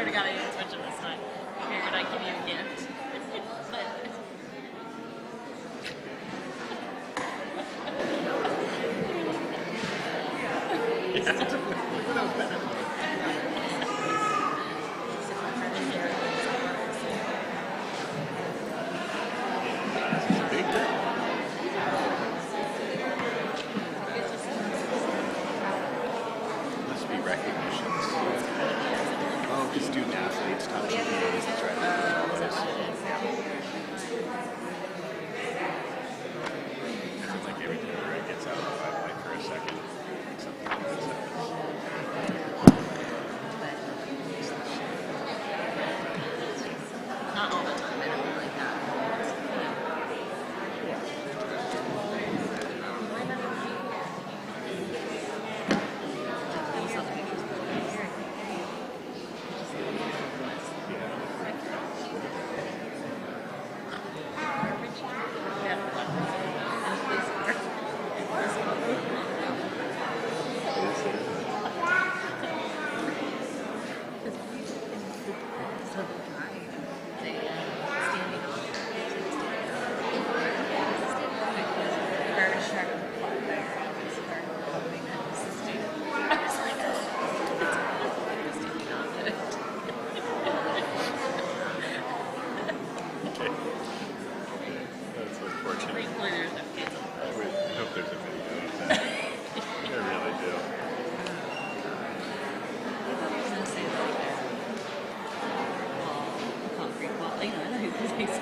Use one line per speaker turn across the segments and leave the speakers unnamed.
swear to God, I didn't touch it this time. I figured I'd give you a gift.
Must be recognitions. Oh, because student athletes, top GPAs, that's right. Sounds like every time it gets out of the limelight for a second, something like this happens.
Not all the time, I don't like that.
That's unfortunate.
Three-pointers have kids.
I hope there's a video of that. I really do.
Concrete wall. I know who this is.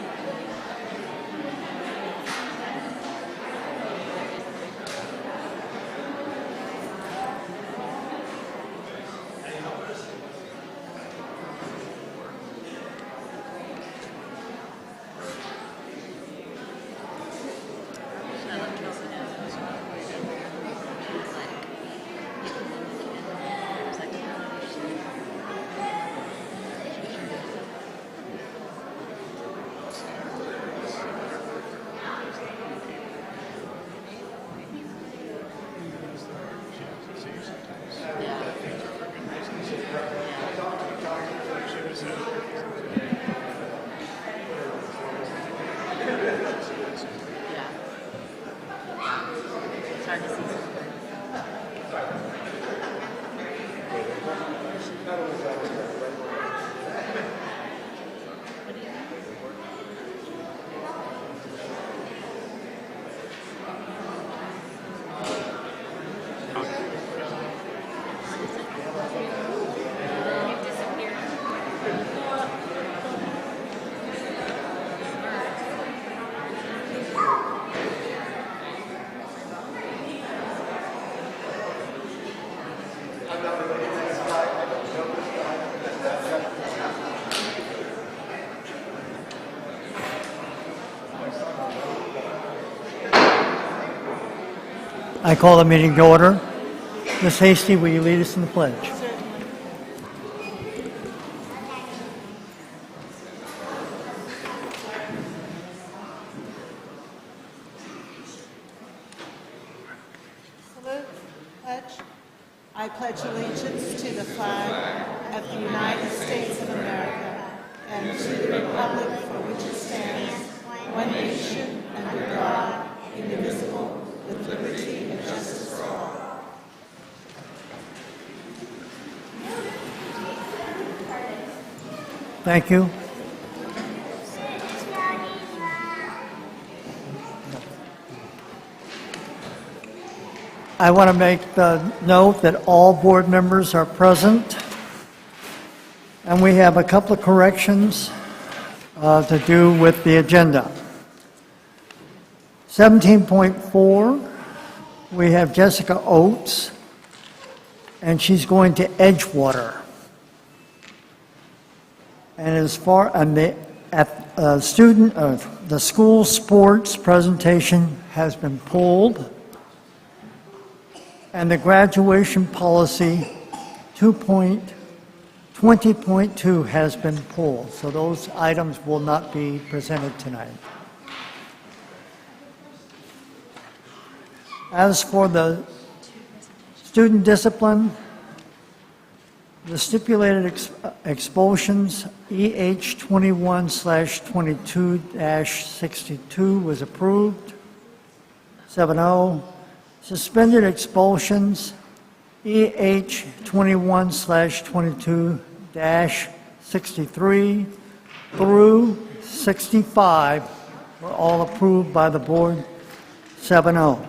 It's hard to see.
I call the meeting to order. Ms. Hasty, will you lead us in the pledge?
Salute. Pledge. I pledge allegiance to the flag of the United States of America and to the republic for which it stands, one nation, under God, indivisible, with liberty and justice for all.
Thank you. I want to make the note that all board members are present, and we have a couple of corrections to do with the agenda. 17.4, we have Jessica Oates, and she's going to Edgewater. And as far as the school sports presentation has been pulled, and the graduation policy 20.2 has been pulled. So those items will not be presented tonight. As for the student discipline, The stipulated expulsions, EH 21/22-62 was approved, 7-0. Suspended expulsions, EH 21/22-63 through 65 were all approved by the board, 7-0.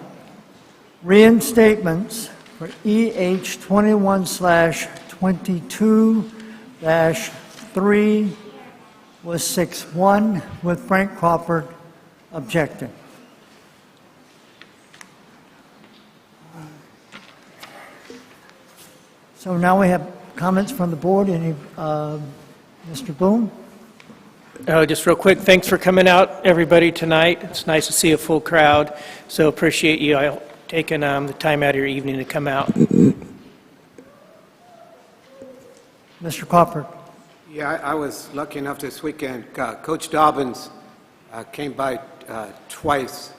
Reinstatements for EH 21/22-3 was 6-1, with Frank Crawford objecting. So now we have comments from the board. Any, Mr. Boone?
Just real quick, thanks for coming out, everybody, tonight. It's nice to see a full crowd, so appreciate you taking the time out of your evening to come out.
Mr. Crawford?
Yeah, I was lucky enough this weekend. Coach Dobbins came by twice.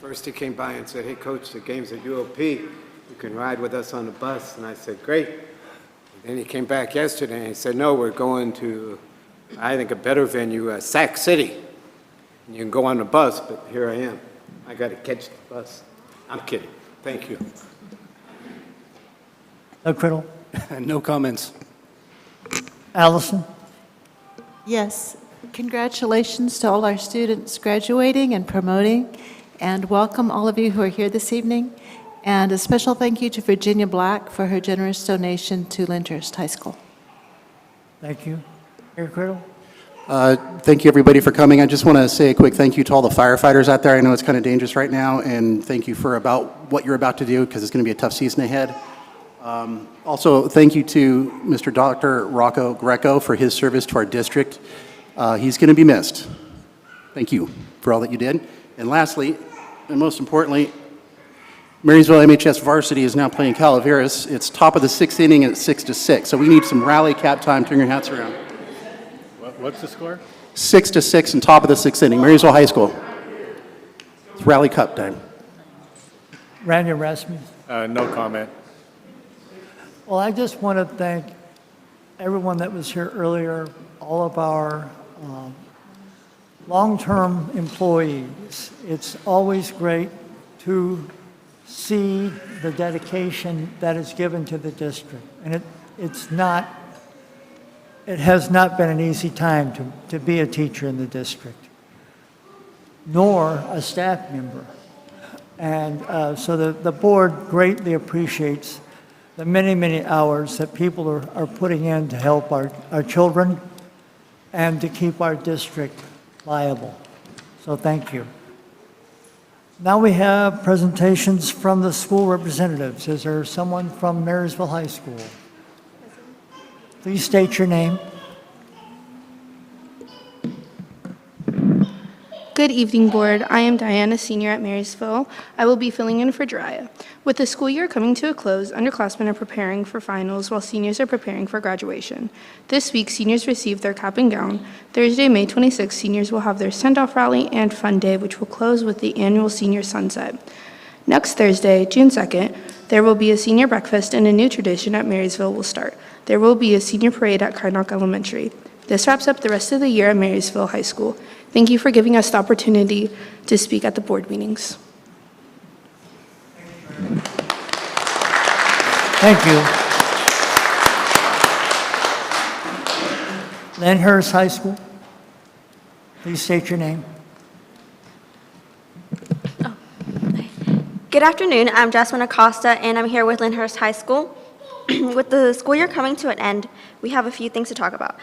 First, he came by and said, "Hey, Coach, the game's at UOP. You can ride with us on the bus." And I said, "Great." And then he came back yesterday and he said, "No, we're going to, I think, a better venue, Sac City. And you can go on the bus," but here I am. I got to catch the bus. I'm kidding. Thank you.
Doug Criddle?
No comments.
Allison?
Yes, congratulations to all our students graduating and promoting, and welcome all of you who are here this evening. And a special thank you to Virginia Black for her generous donation to Lyndhurst High School.
Thank you. Mayor Criddle?
Thank you, everybody, for coming. I just want to say a quick thank you to all the firefighters out there. I know it's kind of dangerous right now, and thank you for what you're about to do, because it's going to be a tough season ahead. Also, thank you to Mr. Dr. Rocco Greco for his service to our district. He's going to be missed. Thank you for all that you did. And lastly, and most importantly, Marysville MHS varsity is now playing Calaveras. It's top of the 6th inning at 6-6. So we need some rally cap time. Turn your hats around.
What's the score?
6-6 and top of the 6th inning. Marysville High School. It's rally cup time.
Randy Rasmussen?
No comment.
Well, I just want to thank everyone that was here earlier, all of our long-term employees. It's always great to see the dedication that is given to the district. And it has not been an easy time to be a teacher in the district, nor a staff member. And so the board greatly appreciates the many, many hours that people are putting in to help our children and to keep our district viable. So thank you. Now we have presentations from the school representatives. Is there someone from Marysville High School? Please state your name.
Good evening, Board. I am Diana, senior at Marysville. I will be filling in for Jiraiya. With the school year coming to a close, underclassmen are preparing for finals while seniors are preparing for graduation. This week, seniors receive their cap and gown. Thursday, May 26th, seniors will have their send-off rally and fun day, which will close with the annual senior sunset. Next Thursday, June 2nd, there will be a senior breakfast, and a new tradition at Marysville will start. There will be a senior parade at Kynoch Elementary. This wraps up the rest of the year at Marysville High School. Thank you for giving us the opportunity to speak at the board meetings.
Thank you. Lyndhurst High School. Please state your name.
Good afternoon, I'm Jasmine Acosta, and I'm here with Lyndhurst High School. With the school year coming to an end, we have a few things to talk about.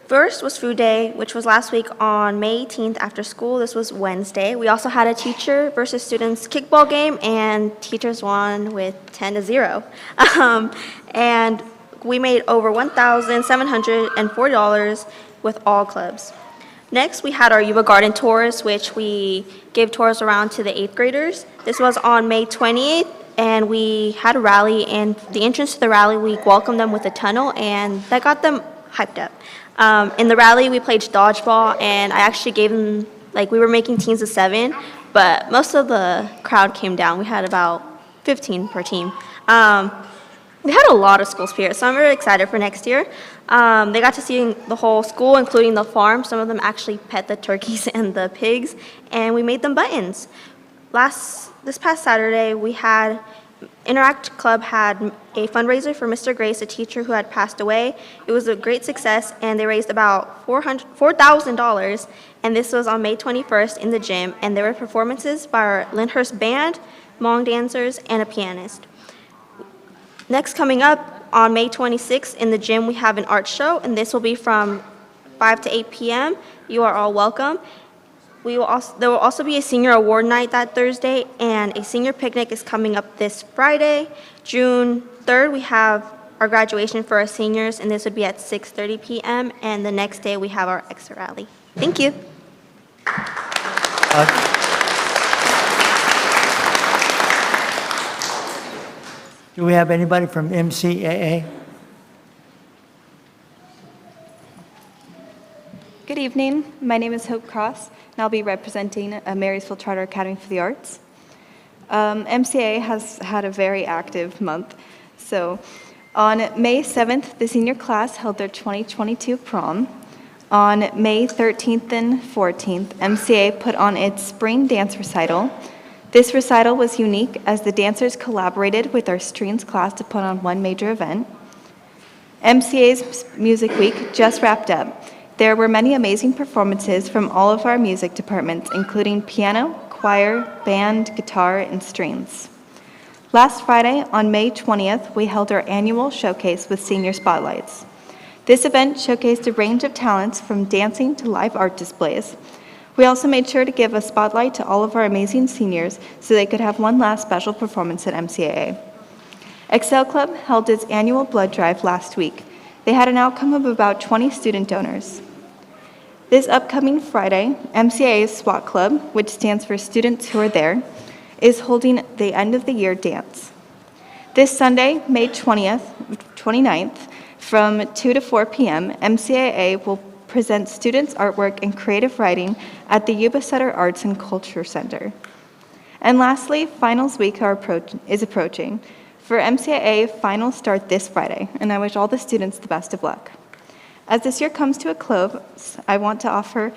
First was Food Day, which was last week on May 18th after school. This was Wednesday. We also had a teacher versus students kickball game, and teachers won with 10-0. And we made over $1,704 with all clubs. Next, we had our Yuba Garden Tours, which we gave tours around to the 8th graders. This was on May 28th, and we had a rally, and the entrance to the rally, we welcomed them with a tunnel, and that got them hyped up. In the rally, we played dodgeball, and I actually gave them, we were making teams of 7, but most of the crowd came down. We had about 15 per team. We had a lot of school spirit, so I'm very excited for next year. They got to see the whole school, including the farm. Some of them actually pet the turkeys and the pigs, and we made them buttons. This past Saturday, we had Interact Club had a fundraiser for Mr. Grace, a teacher who had passed away. It was a great success, and they raised about $4,000, and this was on May 21st in the gym, and there were performances by our Lyndhurst band, Hmong dancers, and a pianist. Next, coming up on May 26th in the gym, we have an art show, and this will be from 5 to 8 p.m. You are all welcome. There will also be a senior award night that Thursday, and a senior picnic is coming up this Friday. June 3rd, we have our graduation for our seniors, and this would be at 6:30 p.m., and the next day we have our extra rally. Thank you.
Do we have anybody from MCAA?
Good evening. My name is Hope Cross, and I'll be representing Marysville Charter Academy for the Arts. MCAA has had a very active month. So on May 7th, the senior class held their 2022 prom. On May 13th and 14th, MCAA put on its spring dance recital. This recital was unique as the dancers collaborated with our strings class to put on one major event. MCAA's Music Week just wrapped up. There were many amazing performances from all of our music departments, including piano, choir, band, guitar, and strings. Last Friday, on May 20th, we held our annual showcase with senior spotlights. This event showcased a range of talents from dancing to live art displays. We also made sure to give a spotlight to all of our amazing seniors so they could have one last special performance at MCAA. Excel Club held its annual blood drive last week. They had an outcome of about 20 student donors. This upcoming Friday, MCAA's SWAT Club, which stands for Students Who Are There, is holding the end of the year dance. This Sunday, May 29th, from 2 to 4 p.m., MCAA will present students' artwork and creative writing at the Yuba Sutter Arts and Culture Center. And lastly, finals week is approaching. For MCAA, finals start this Friday, and I wish all the students the best of luck. As this year comes to a close, I want to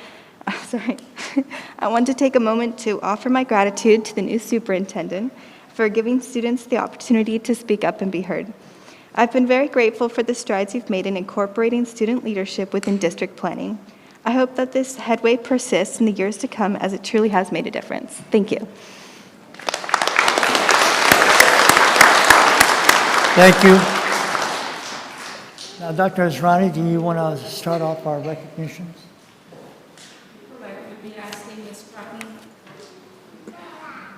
take a moment to offer my gratitude to the new superintendent for giving students the opportunity to speak up and be heard. I've been very grateful for the strides you've made in incorporating student leadership within district planning. I hope that this headway persists in the years to come as it truly has made a difference. Thank you.
Thank you. Now, Dr. Azrani, do you want to start off our recognitions?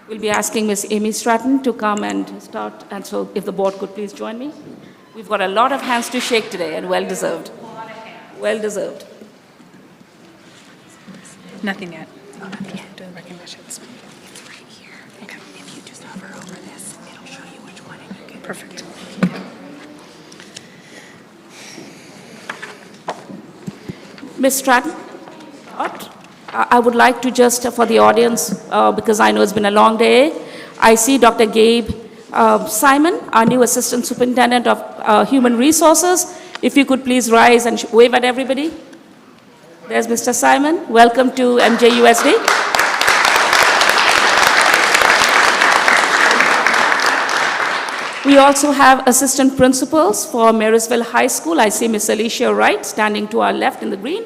We'll be asking Ms. Amy Stratton to come and start, and so if the board could please join me. We've got a lot of hands to shake today, and well-deserved. Well-deserved.
Nothing yet. I'll have to do the recognitions. It's right here. Okay. If you just hover over this, it'll show you which one. Okay. Perfect.
Ms. Stratton, I would like to just, for the audience, because I know it's been a long day, I see Dr. Gabe Simon, our new Assistant Superintendent of Human Resources. If you could please rise and wave at everybody. There's Mr. Simon. Welcome to MJUSD. We also have assistant principals for Marysville High School. I see Miss Alicia Wright standing to our left in the green.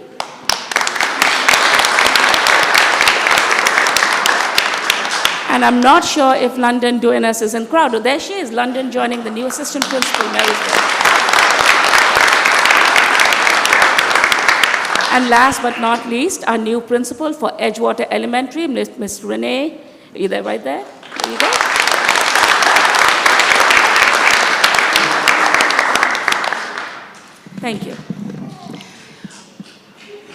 And I'm not sure if London Duenas is in crowd. Oh, there she is, London joining the new assistant principal, Marysville. And last but not least, our new principal for Edgewater Elementary, Miss Renee. Are you there, right there? There you go. Thank you.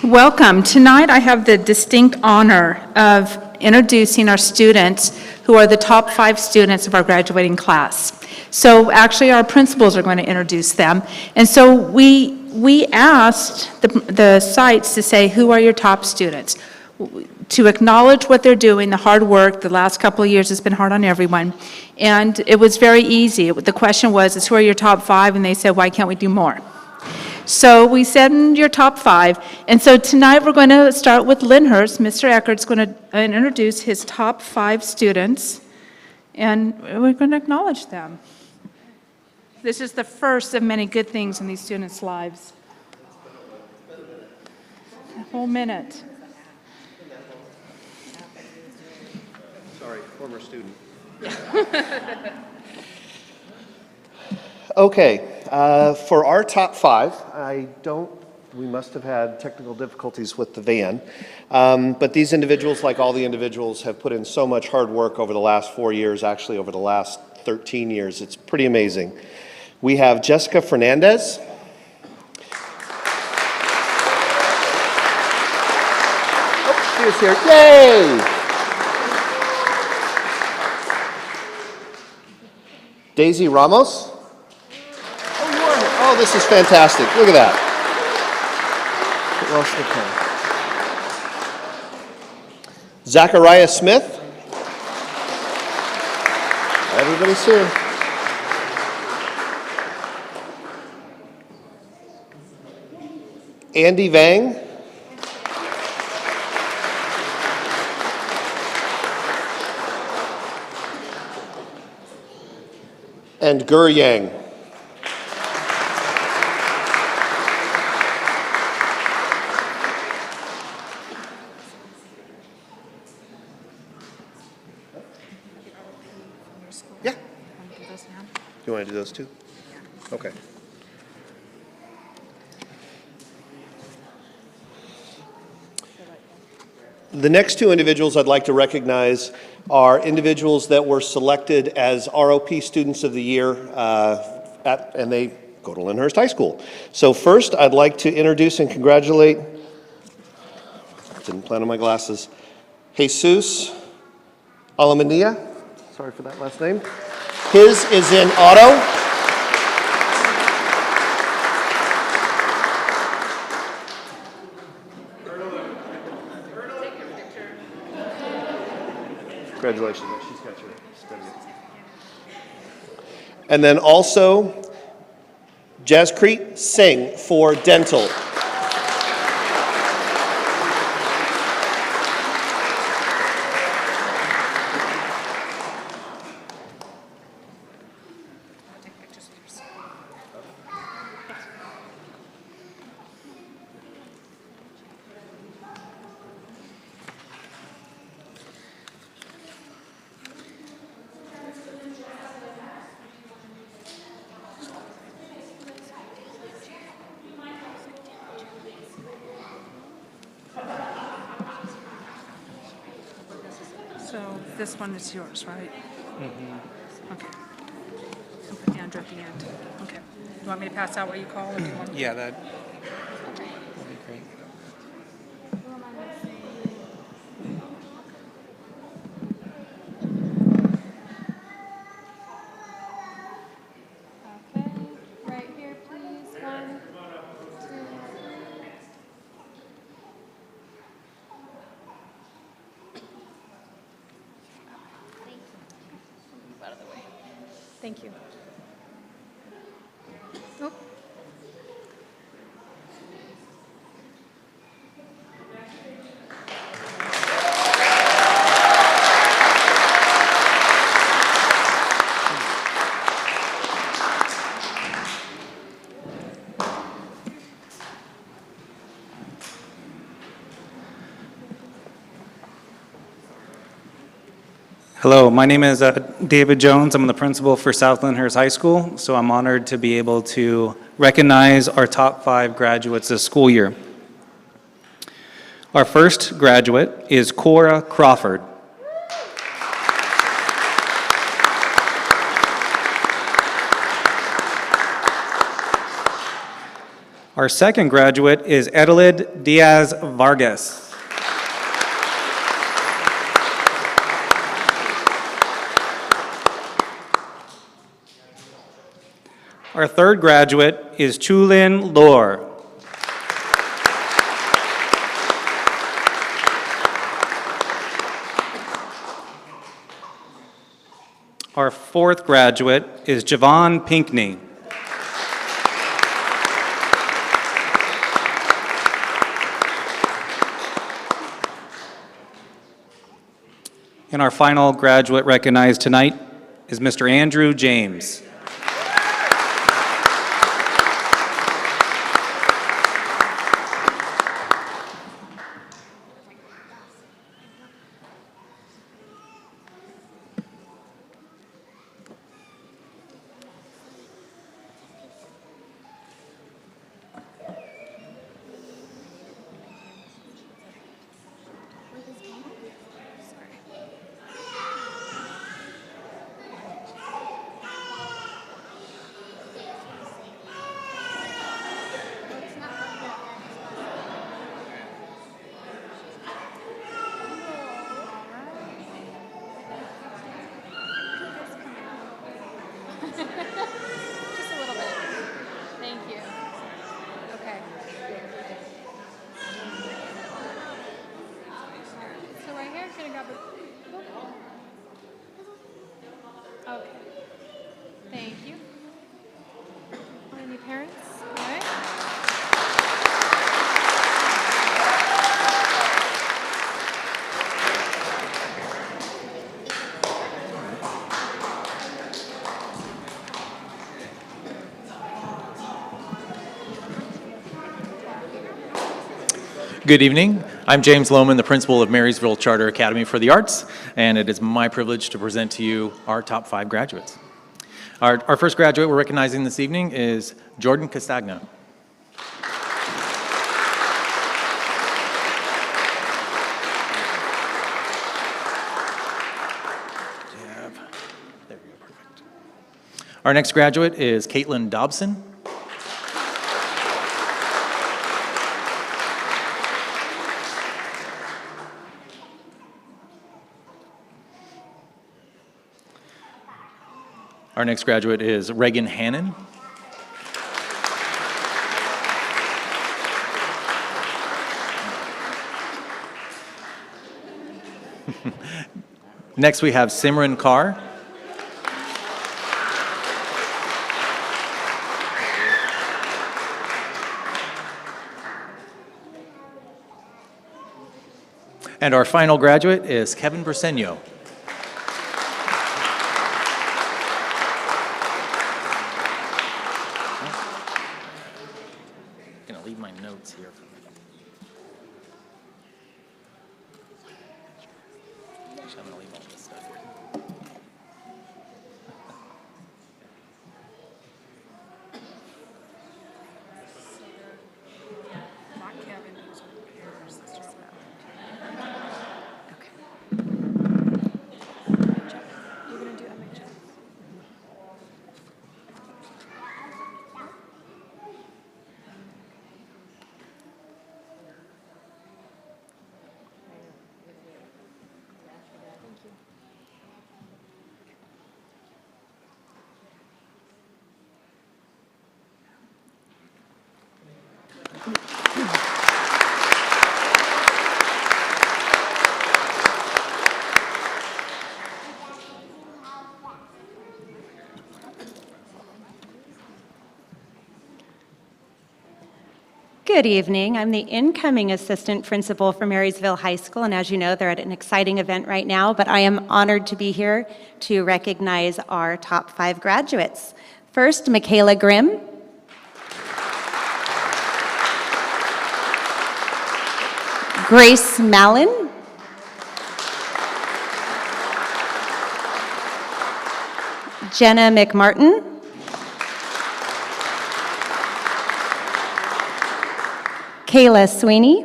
Welcome. Tonight I have the distinct honor of introducing our students who are the top 5 students of our graduating class. So actually our principals are going to introduce them. And so we asked the sites to say, who are your top students? to acknowledge what they're doing, the hard work. The last couple of years has been hard on everyone. And it was very easy. The question was, who are your top 5? And they said, why can't we do more? So we said your top 5. And so tonight we're going to start with Lyndhurst. Mr. Eckert's going to introduce his top 5 students, and we're going to acknowledge them. This is the first of many good things in these students' lives. A whole minute.
Sorry, former student. Okay, for our top 5, we must have had technical difficulties with the van, but these individuals, like all the individuals, have put in so much hard work over the last 4 years, actually over the last 13 years. It's pretty amazing. We have Jessica Fernandez. Oh, she is here. Yay! Daisy Ramos. Oh, you are here. Oh, this is fantastic. Look at that. Zachariah Smith. Everybody's here. Andy Vang. And Gur Yang. Yeah. You want to do those too? Okay. The next 2 individuals I'd like to recognize are individuals that were selected as ROP Students of the Year, and they go to Lyndhurst High School. So first, I'd like to introduce and congratulate, didn't plan on my glasses, Jesus Alamanilla. Sorry for that last name. His is in auto. Congratulations. She's got your study. And then also, Jaspreet Singh for dental.
So this one is yours, right? Mm-hmm. Okay. I'll put Andrew at the end. Okay. You want me to pass out what you call? Or do you want me
Yeah, that'd be great.
Okay, right here, please. 1, 2.
Out of the way.
Thank you. Oh.
Hello, my name is David Jones. I'm the principal for South Lyndhurst High School, so I'm honored to be able to recognize our top 5 graduates this school year. Our first graduate is Cora Crawford. Our second graduate is Edelid Diaz Vargas. Our third graduate is Chulin Lor. Our fourth graduate is Javon Pinkney. And our final graduate recognized tonight is Mr. Andrew James.
Just a little bit. Thank you. Okay. So right here, gonna grab a book. Okay. Thank you. Any parents? Okay.
Good evening. I'm James Lohman, the principal of Marysville Charter Academy for the Arts, and it is my privilege to present to you our top 5 graduates. Our first graduate we're recognizing this evening is Jordan Castagna. There we go, perfect. Our next graduate is Caitlin Dobson. Our next graduate is Reagan Hannon. Next we have Simran Kaur. And our final graduate is Kevin Briseño. Here for me. Actually, I'm going to leave all this stuff here.
Good evening. I'm the incoming assistant principal for Marysville High School, and as you know, they're at an exciting event right now, but I am honored to be here to recognize our top 5 graduates. First, Michaela Grimm. Grace Mallon. Jenna McMartin. Kayla Sweeney.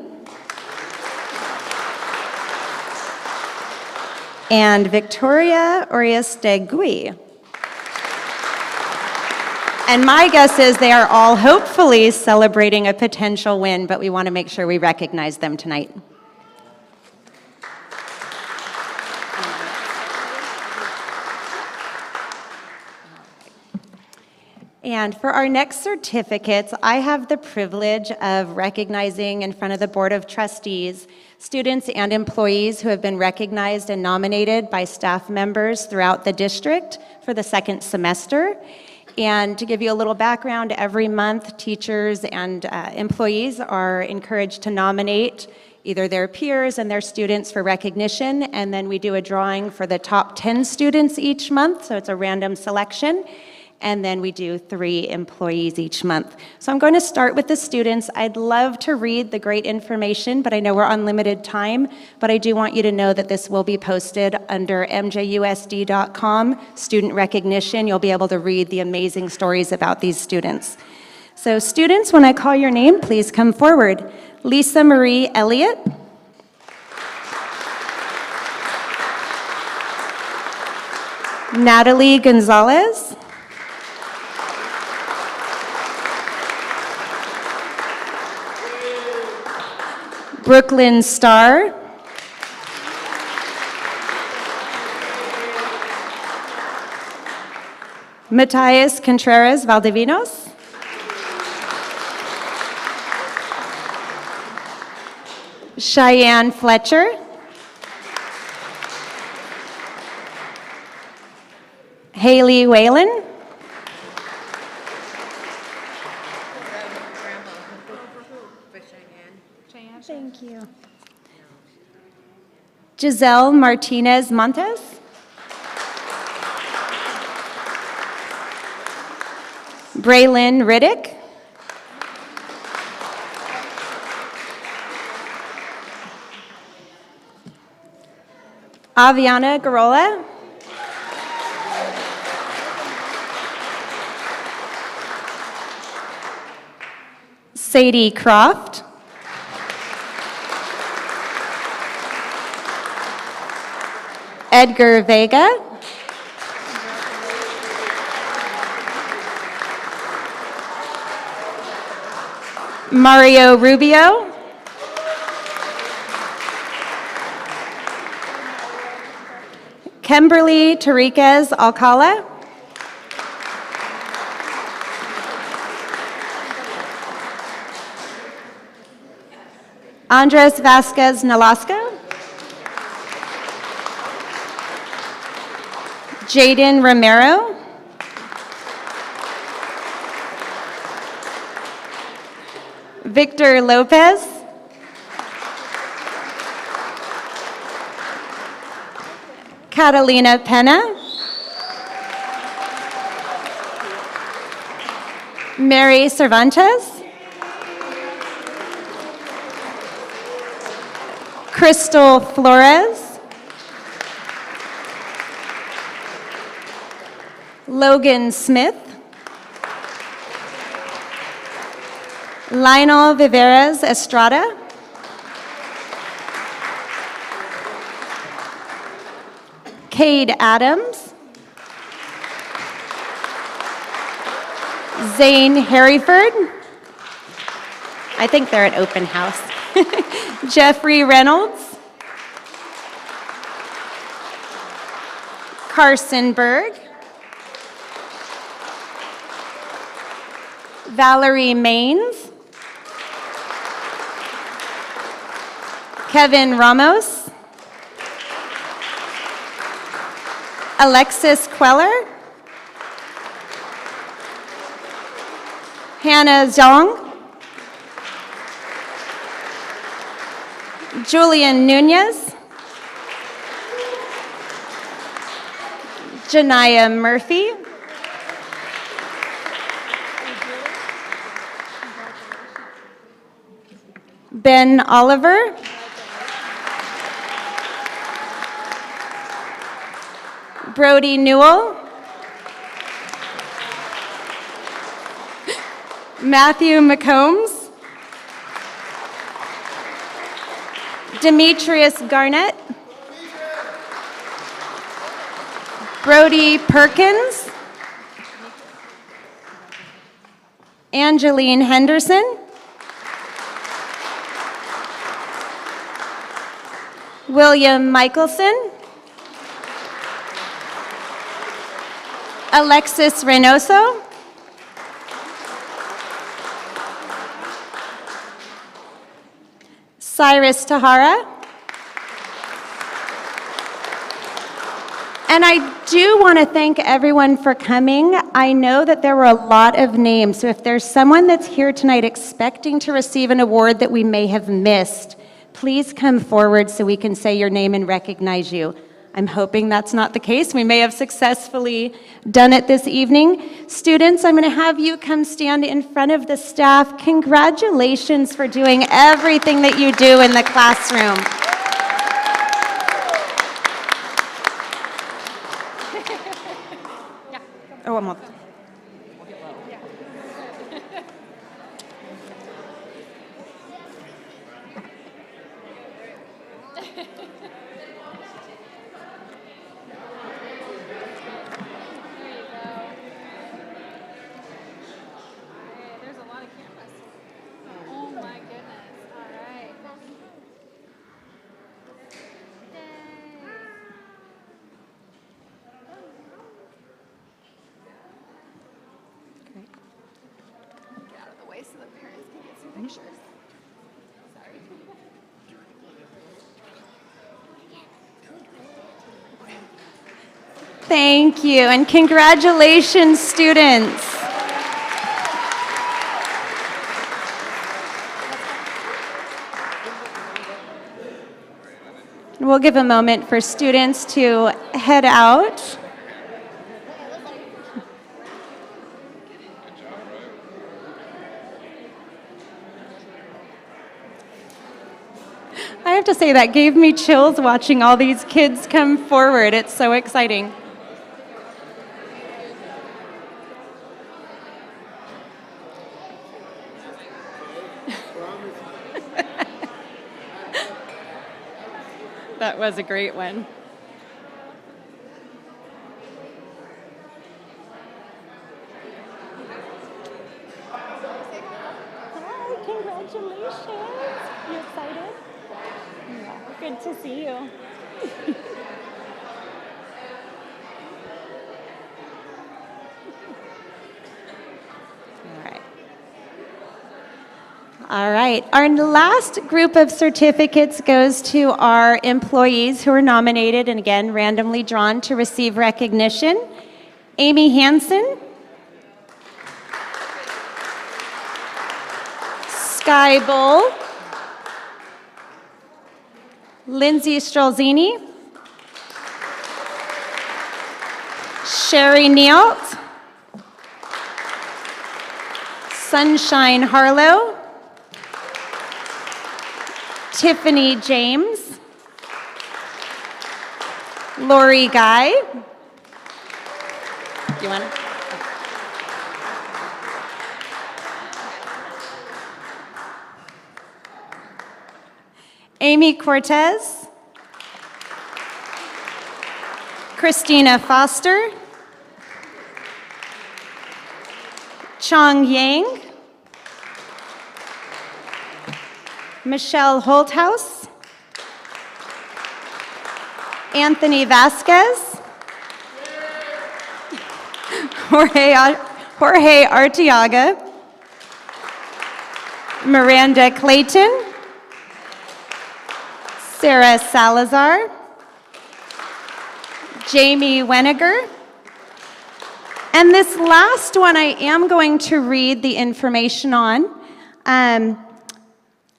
And Victoria Orias-de-Gui. And my guess is they are all hopefully celebrating a potential win, but we want to make sure we recognize them tonight. And for our next certificates, I have the privilege of recognizing in front of the Board of Trustees students and employees who have been recognized and nominated by staff members throughout the district for the second semester. And to give you a little background, every month teachers and employees are encouraged to nominate either their peers and their students for recognition, and then we do a drawing for the top 10 students each month, so it's a random selection, and then we do 3 employees each month. So I'm going to start with the students. I'd love to read the great information, but I know we're on limited time, but I do want you to know that this will be posted under MJUSD.com, student recognition. You'll be able to read the amazing stories about these students. So students, when I call your name, please come forward. Lisa Marie Elliott. Natalie Gonzalez. Brooklyn Starr. Matthias Contreras Valdivinos. Cheyenne Fletcher. Haley Whalen. Thank you. Giselle Martinez Montes. Braylon Riddick. Aviana Garola. Sadie Croft. Edgar Vega. Mario Rubio. Kimberly Tariquez Alcala. Andres Vasquez Nolasco. Jaden Romero. Victor Lopez. Catalina Pena. Mary Cervantes. Crystal Flores. Logan Smith. Lionel Viveras Estrada. Cade Adams. Zane Harryford. I think they're at open house. Jeffrey Reynolds. Carson Berg. Valerie Maines. Kevin Ramos. Alexis Queller. Hannah Zhang. Julian Nunez. Janiyah Murphy. Ben Oliver. Brody Newell. Matthew McCombs. Demetrius Garnett. Brody Perkins. Angeline Henderson. William Michelson. Alexis Reynoso. Cyrus Tahara. And I do want to thank everyone for coming. I know that there were a lot of names, so if there's someone that's here tonight expecting to receive an award that we may have missed, please come forward so we can say your name and recognize you. I'm hoping that's not the case. We may have successfully done it this evening. Students, I'm going to have you come stand in front of the staff. Congratulations for doing everything that you do in the classroom. Oh, one more. Thank you, and congratulations, students. We'll give a moment for students to head out. I have to say, that gave me chills watching all these kids come forward. It's so exciting. That was a great one. Hi, congratulations. You excited? Yeah, good to see you. All right, our last group of certificates goes to our employees who are nominated and again randomly drawn to receive recognition. Amy Hansen, Sky Bull, Lindsay Strolzini, Sherry Nealt, Sunshine Harlow, Tiffany James, Lori Guy. You want to? Amy Cortez, Christina Foster, Chong Yang, Michelle Holthouse, Anthony Vasquez, Jorge Arteaga, Miranda Clayton, Sarah Salazar, Jamie Weniger, and this last one I am going to read the information on.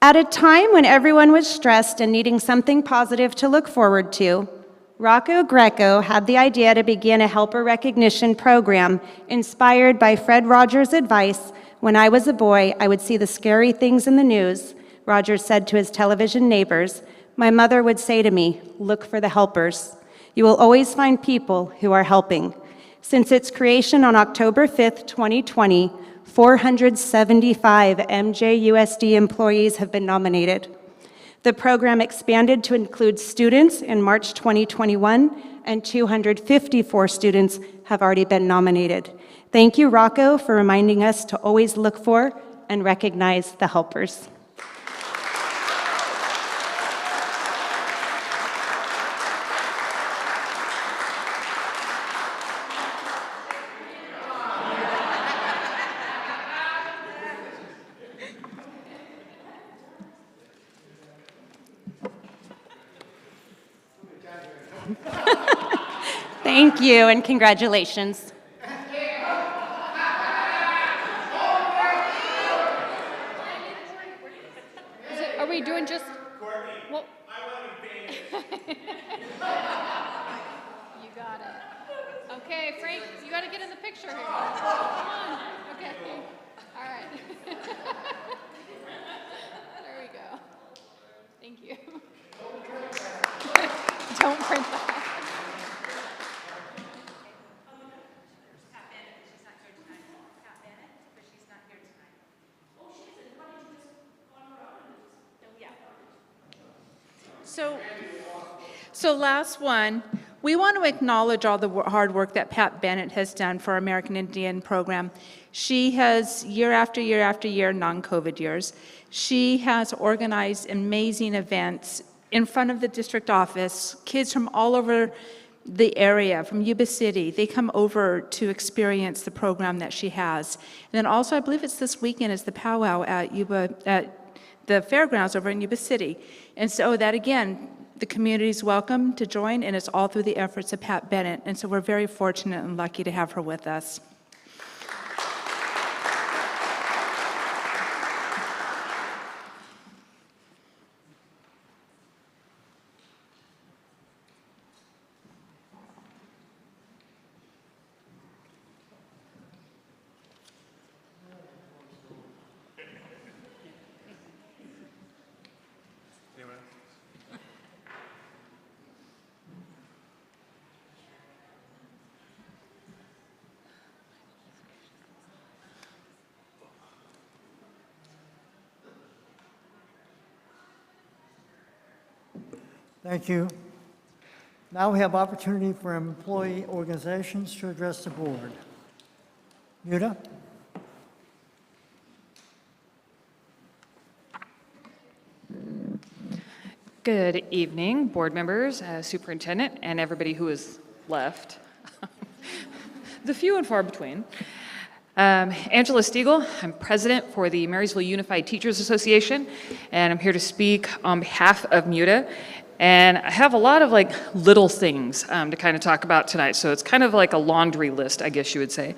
At a time when everyone was stressed and needing something positive to look forward to, Rocco Greco had the idea to begin a helper recognition program inspired by Fred Rogers' advice. When I was a boy, I would see the scary things in the news, Rogers said to his television neighbors. My mother would say to me, look for the helpers. You will always find people who are helping. Since its creation on October 5th, 2020, 475 MJUSD employees have been nominated. The program expanded to include students in March 2021, and 254 students have already been nominated. Thank you, Rocco, for reminding us to always look for and recognize the helpers. Thank you, and congratulations.
Are we doing just? Well, you got it. Okay, Frank, you got to get in the picture here. Come on. Okay. All right. There we go. Thank you. Don't print that.
So last one, we want to acknowledge all the hard work that Pat Bennett has done for our American Indian program. She has, year after year after year, non-COVID years, she has organized amazing events in front of the district office. Kids from all over the area, from Yuba City, they come over to experience the program that she has. And then also, I believe it's this weekend, is the powwow at Yuba, at the fairgrounds over in Yuba City. And so that, again, the community is welcome to join, and it's all through the efforts of Pat Bennett. And so we're very fortunate and lucky to have her with us.
Thank you. Now we have opportunity for employee organizations to address the board. Yuba?
Good evening, board members, superintendent, and everybody who is left. The few and far between. Angela Stiegel, I'm president for the Marysville Unified Teachers Association, and I'm here to speak on behalf of MUTA. And I have a lot of little things to kind of talk about tonight, so it's kind of like a laundry list, I guess you would say.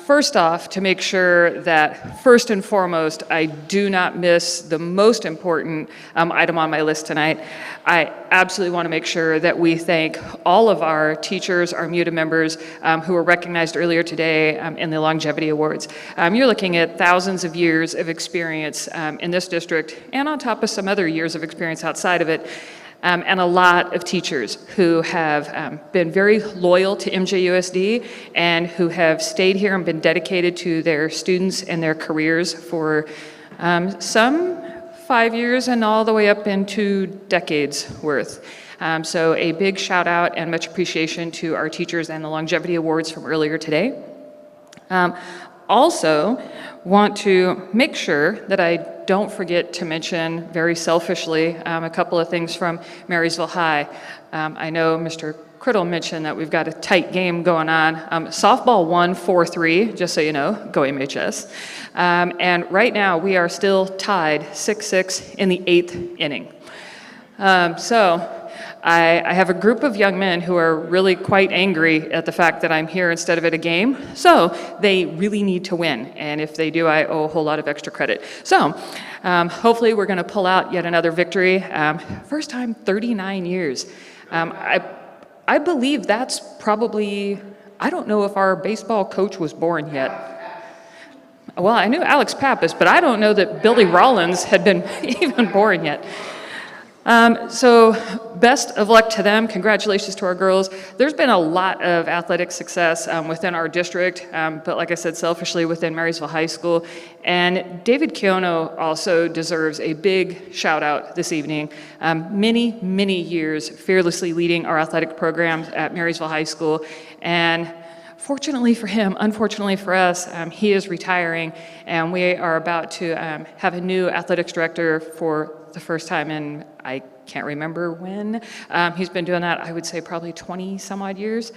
First off, to make sure that first and foremost, I do not miss the most important item on my list tonight. I absolutely want to make sure that we thank all of our teachers, our MUTA members who were recognized earlier today in the Longevity Awards. You're looking at thousands of years of experience in this district, and on top of some other years of experience outside of it. And a lot of teachers who have been very loyal to MJUSD and who have stayed here and been dedicated to their students and their careers for some 5 years and all the way up into decades worth. So a big shout out and much appreciation to our teachers and the Longevity Awards from earlier today. Also, want to make sure that I don't forget to mention, very selfishly, a couple of things from Marysville High. I know Mr. Criddle mentioned that we've got a tight game going on. Softball won 4-3, just so you know, go MHS. And right now we are still tied 6-6 in the 8th inning. So I have a group of young men who are really quite angry at the fact that I'm here instead of at a game. So they really need to win. And if they do, I owe a whole lot of extra credit. So hopefully we're going to pull out yet another victory. First time 39 years. I believe that's probably, I don't know if our baseball coach was born yet. Well, I knew Alex Pappas, but I don't know that Billy Rollins had been even born yet. So best of luck to them. Congratulations to our girls. There's been a lot of athletic success within our district, but like I said, selfishly within Marysville High School. And David Kiono also deserves a big shout out this evening. Many, many years fearlessly leading our athletic programs at Marysville High School. And fortunately for him, unfortunately for us, he is retiring, and we are about to have a new athletics director for the first time in, I can't remember when. He's been doing that, I would say, probably 20 some odd years.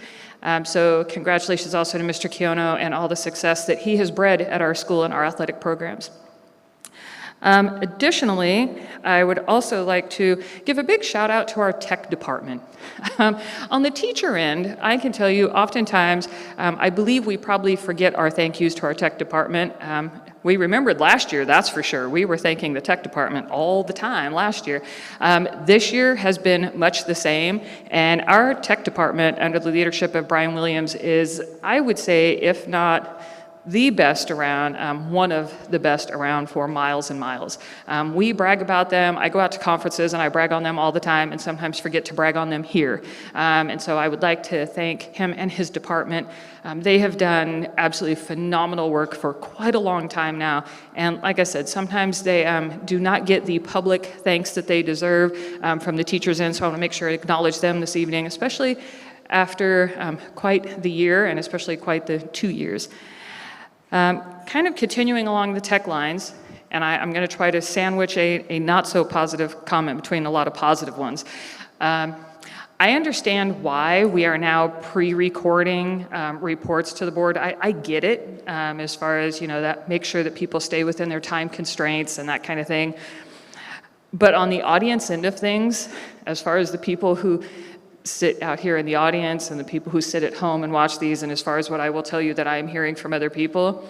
So congratulations also to Mr. Kiono and all the success that he has bred at our school and our athletic programs. Additionally, I would also like to give a big shout out to our tech department. On the teacher end, I can tell you oftentimes, I believe we probably forget our thank yous to our tech department. We remembered last year, that's for sure. We were thanking the tech department all the time last year. This year has been much the same, and our tech department, under the leadership of Brian Williams, is, I would say, if not the best around, one of the best around for miles and miles. We brag about them. I go out to conferences and I brag on them all the time and sometimes forget to brag on them here. And so I would like to thank him and his department. They have done absolutely phenomenal work for quite a long time now. And like I said, sometimes they do not get the public thanks that they deserve from the teachers in, so I want to make sure I acknowledge them this evening, especially after quite the year and especially quite the 2 years. Kind of continuing along the tech lines, and I'm going to try to sandwich a not-so-positive comment between a lot of positive ones. I understand why we are now pre-recording reports to the board. I get it, as far as, that make sure that people stay within their time constraints and that kind of thing. But on the audience end of things, as far as the people who sit out here in the audience and the people who sit at home and watch these, and as far as what I will tell you that I am hearing from other people,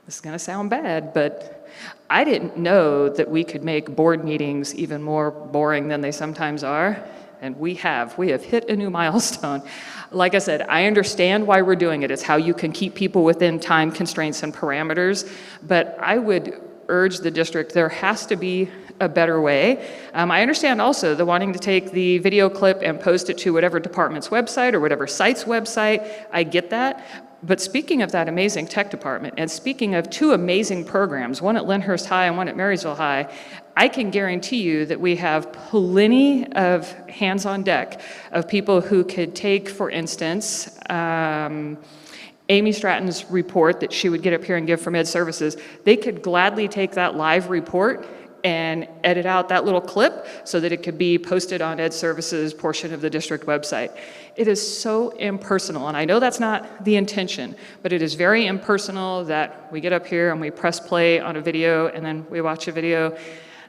this is going to sound bad, but I didn't know that we could make board meetings even more boring than they sometimes are, and we have hit a new milestone. Like I said, I understand why we're doing it. It's how you can keep people within time constraints and parameters, but I would urge the district, there has to be a better way. I understand also the wanting to take the video clip and post it to whatever department's website or whatever site's website. I get that. But speaking of that amazing tech department, and speaking of two amazing programs, one at Lyndhurst High and one at Marysville High, I can guarantee you that we have plenty of hands on deck of people who could take, for instance, Amy Stratton's report that she would get up here and give from Ed Services. They could gladly take that live report and edit out that little clip so that it could be posted on Ed Services portion of the district website. It is so impersonal, and I know that's not the intention, but it is very impersonal that we get up here and we press play on a video and then we watch a video,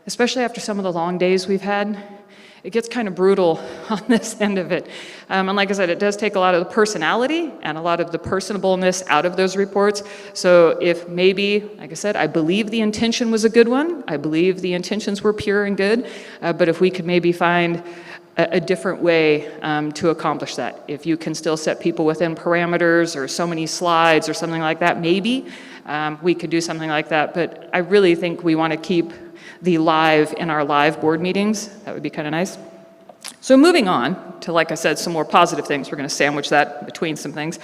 especially after some of the long days we've had. It gets kind of brutal on this end of it. And like I said, it does take a lot of the personality and a lot of the personableness out of those reports. So if maybe, like I said, I believe the intention was a good one. I believe the intentions were pure and good. But if we could maybe find a different way to accomplish that. If you can still set people within parameters or so many slides or something like that, maybe we could do something like that. But I really think we want to keep the live in our live board meetings. That would be kind of nice. So moving on to, like I said, some more positive things. We're going to sandwich that between some things.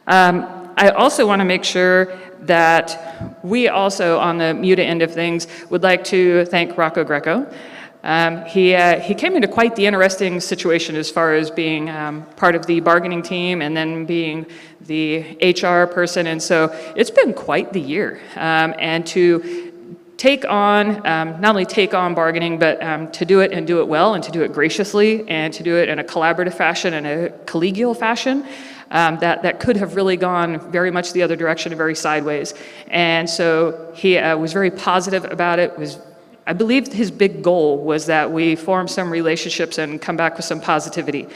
I also want to make sure that we also, on the MUTA end of things, would like to thank Rocco Greco. He came into quite the interesting situation as far as being part of the bargaining team and then being the HR person, and so it's been quite the year. And to take on, not only take on bargaining, but to do it and do it well and to do it graciously and to do it in a collaborative fashion and a collegial fashion, that could have really gone very much the other direction and very sideways. And so he was very positive about it, I believe his big goal was that we form some relationships and come back with some positivity.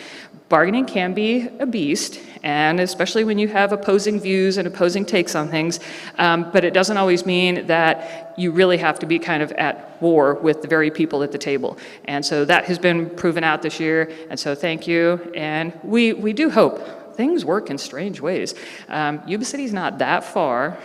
Bargaining can be a beast, and especially when you have opposing views and opposing takes on things, but it doesn't always mean that you really have to be kind of at war with the very people at the table. And so that has been proven out this year, and so thank you. And we do hope things work in strange ways. Yuba City's not that far.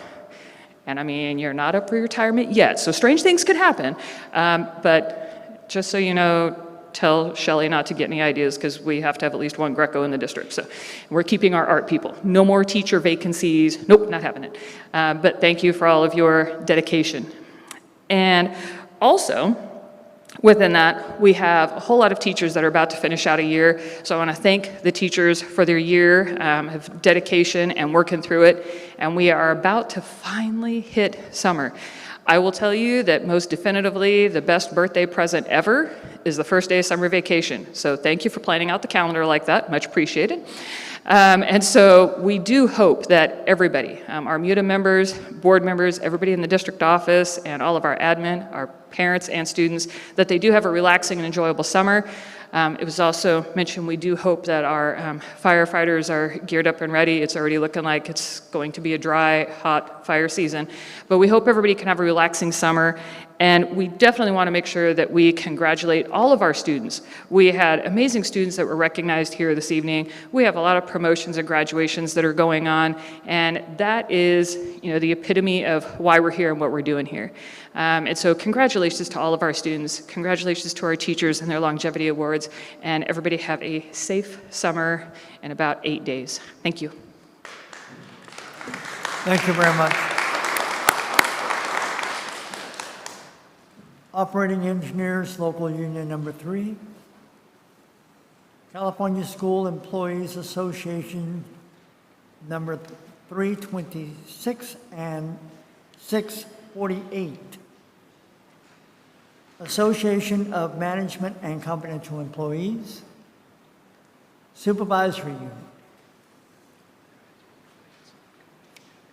And I mean, you're not up for retirement yet, so strange things could happen. But just so you know, tell Shelley not to get any ideas because we have to have at least one Greco in the district. So we're keeping our art people. No more teacher vacancies. Nope, not having it. But thank you for all of your dedication. And also, within that, we have a whole lot of teachers that are about to finish out a year. So I want to thank the teachers for their year of dedication and working through it. And we are about to finally hit summer. I will tell you that most definitively, the best birthday present ever is the first day of summer vacation. So thank you for planning out the calendar like that. Much appreciated. And so we do hope that everybody, our MUTA members, board members, everybody in the district office, and all of our admin, our parents and students, that they do have a relaxing and enjoyable summer. It was also mentioned we do hope that our firefighters are geared up and ready. It's already looking like it's going to be a dry, hot fire season. But we hope everybody can have a relaxing summer. And we definitely want to make sure that we congratulate all of our students. We had amazing students that were recognized here this evening. We have a lot of promotions and graduations that are going on. And that is, the epitome of why we're here and what we're doing here. And so congratulations to all of our students. Congratulations to our teachers and their longevity awards. And everybody have a safe summer in about 8 days. Thank you.
Thank you very much. Operating Engineers, Local Union Number 3. California School Employees Association Number 326 and 648. Association of Management and Confidential Employees. Supervisory Unit.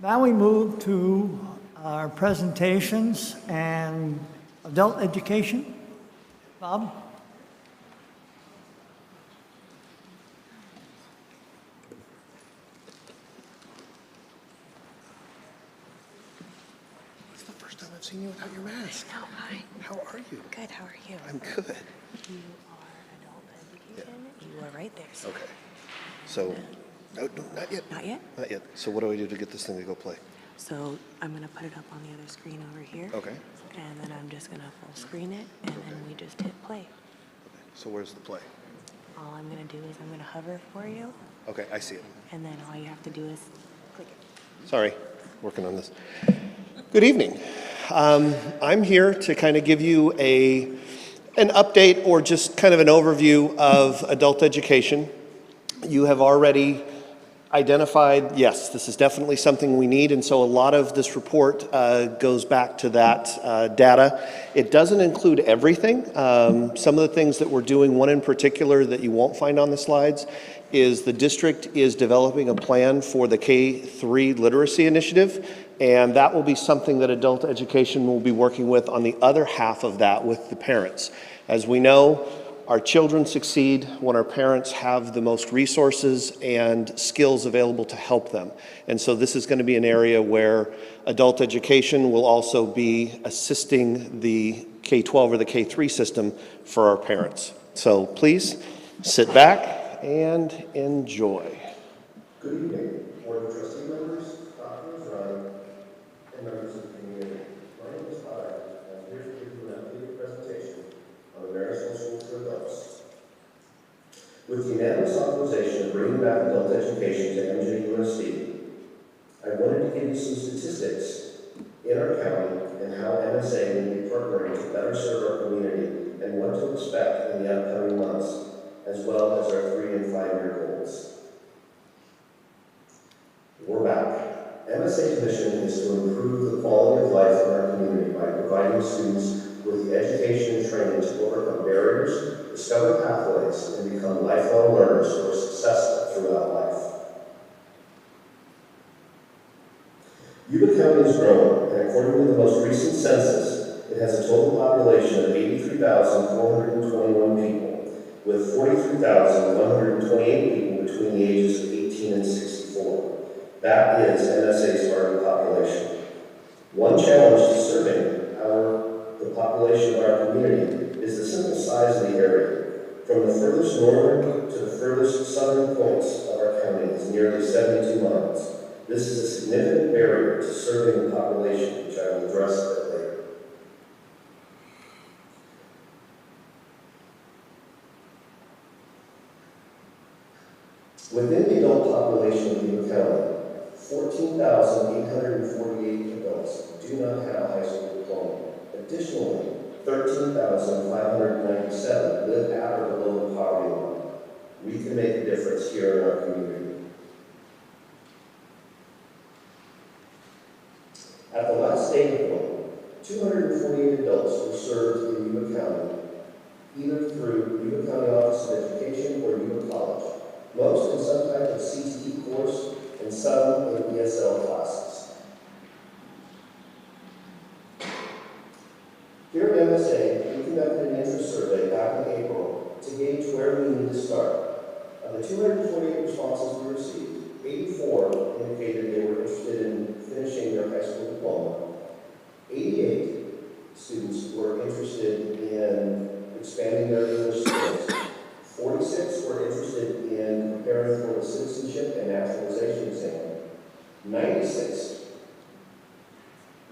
Now we move to our presentations and adult education. Bob?
It's the first time I've seen you without your mask.
No, hi.
How are you?
Good, how are you?
I'm good.
You are adult education? You are right there. So.
Okay. So, no, not yet.
Not yet?
Not yet. So what do I do to get this thing to go play?
So I'm going to put it up on the other screen over here.
Okay.
And then I'm just going to full screen it, and then we just hit play.
Okay. So where's the play?
All I'm going to do is I'm going to hover for you,
Okay, I see it.
and then all you have to do is click it.
Sorry, working on this. Good evening. I'm here to kind of give you an update or just kind of an overview of adult education. You have already identified, yes, this is definitely something we need, and so a lot of this report goes back to that data. It doesn't include everything. Some of the things that we're doing, one in particular that you won't find on the slides, is the district is developing a plan for the K-3 literacy initiative, and that will be something that adult education will be working with on the other half of that with the parents. As we know, our children succeed when our parents have the most resources and skills available to help them. And so this is going to be an area where adult education will also be assisting the K-12 or the K-3 system for our parents. So please sit back and enjoy.
Good evening, Board of Trustee members, Dr. Ryan, and members of the community. My name is Todd. I'm here to give you an updated presentation on the Marysville School for Adults. With the unanimous authorization of bringing back adult education to MJUSD, I wanted to give you some statistics in our county and how MSA will be partnering to better serve our community and what to expect in the upcoming months, as well as our 3- and 5-year goals. We're back. MSA's mission is to improve the quality of life in our community by providing students with the education and training to overcome barriers, discover pathways, and become lifelong learners who are successful throughout life. Yuba County is growing, and according to the most recent census, it has a total population of 83,421 people, with 43,128 people between the ages of 18 and 64. That is MSA's target population. One challenge to serving the population of our community is the simple size of the area. From the furthest northern to the furthest southern points of our county is nearly 72 miles. This is a significant barrier to serving the population, which I will address a bit later. Within the adult population of Yuba County, 14,848 adults do not have a high school diploma. Additionally, 13,597 live at or below the poverty line. We can make a difference here in our community. At the last data point, 248 adults were served in Yuba County, either through Yuba County Office of Education or Yuba College. most in some type of CTE course, and some in ESL classes. Here at MSA, we conducted an interest survey back in April to gauge where we need to start. Of the 248 responses we received, 84 indicated they were interested in finishing their high school diploma. 88 students were interested in expanding their English skills. 46 were interested in preparing for the citizenship and naturalization exam. 96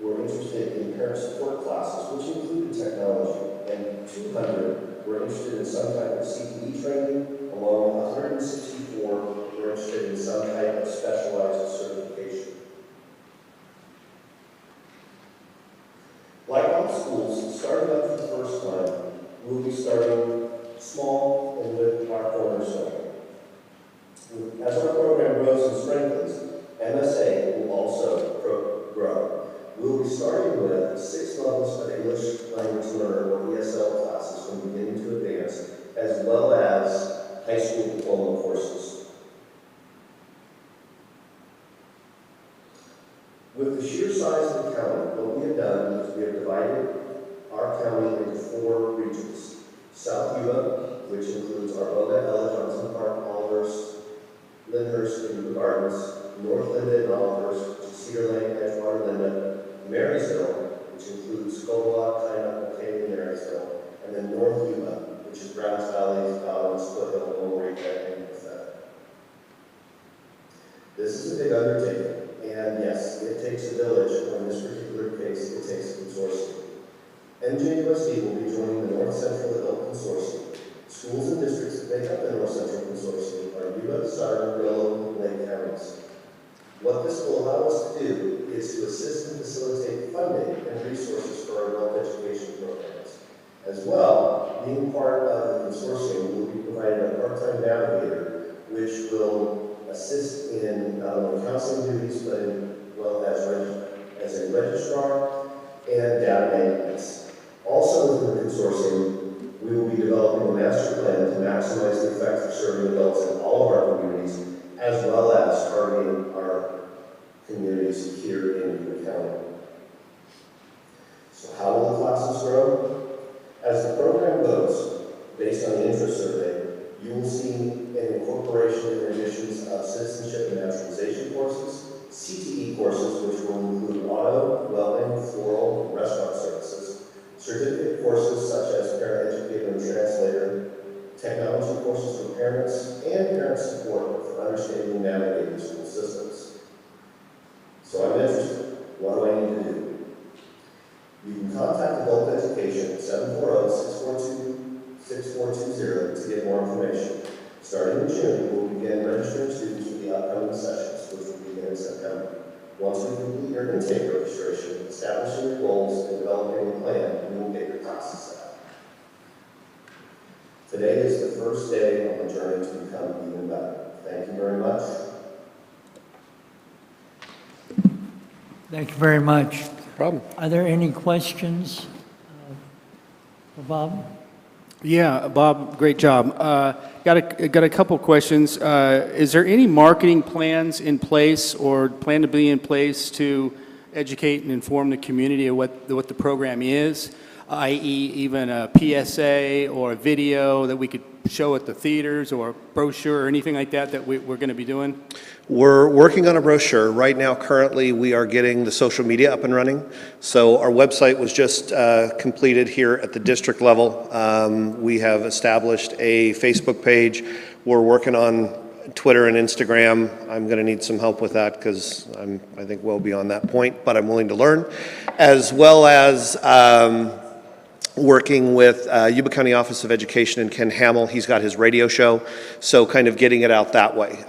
were interested in parent support classes, which included technology, and 200 were interested in some type of CTE training, along with 164 were interested in some type of specialized certification. Like all schools, starting up for the first time, we'll be starting small and with our cornerstone. As our program grows and strengthens, MSA will also grow. We'll be starting with 6 levels of English language learner or ESL classes from beginning to advanced, as well as high school diploma courses. With the sheer size of the county, what we have done is we have divided our county into 4 regions. South Yuba, which includes Arboga, Ella, Johnson Park, Olivehurst, Lyndhurst, and Yuba Gardens, North Linda and Olivehurst, Cedar Lake, Edgewater, Linda, Marysville, which includes Scola, Pineapple, Canyon, Marysville, and then North Yuba, which is Browns Valley, Collins, Foothill, Lomorica, and Bethesda. This is a big undertaking, and yes, it takes a village, but in this particular case, it takes a consortium. MJUSD will be joining the North Central Adult Consortium. Schools and districts that make up the North Central Consortium are Yuba, Southern, Willow, and Lake counties. What this will allow us to do is to assist and facilitate funding and resources for our adult education programs. As well, being part of the consortium, we will be provided a part-time navigator, which will assist in not only counseling duties, but as well as a registrar and data maintenance. Also within the consortium, we will be developing a master plan to maximize the effect of serving adults in all of our communities, as well as targeting our communities here in Yuba County. So how will the classes grow? As the program goes, based on the interest survey, you will see an incorporation and additions of citizenship and naturalization courses, CTE courses, which will include auto, welding, floral, and restaurant services, certificate courses such as parent educator and translator, technology courses for parents, and parent support for understanding and navigating school systems. So I'm interested. What do I need to do? You can contact Adult Education at 740-642-6420 to get more information. Starting in June, we'll begin registering students for the upcoming sessions, which will begin in September. Once we complete your intake registration, establishing your goals, and developing a plan, we will get your classes set up. Today is the first day on the journey to become even better. Thank you very much.
Thank you very much.
No problem.
Are there any questions for Bob?
Yeah, Bob, great job. Got a couple questions. Is there any marketing plans in place or plan to be in place to educate and inform the community of what the program is, i.e. even a PSA or a video that we could show at the theaters or a brochure or anything like that that we're going to be doing?
We're working on a brochure. Right now, currently, we are getting the social media up and running. So our website was just completed here at the district level. We have established a Facebook page. We're working on Twitter and Instagram. I'm going to need some help with that because I think well beyond that point, but I'm willing to learn. As well as working with Yuba County Office of Education and Ken Hamill. He's got his radio show, so kind of getting it out that way.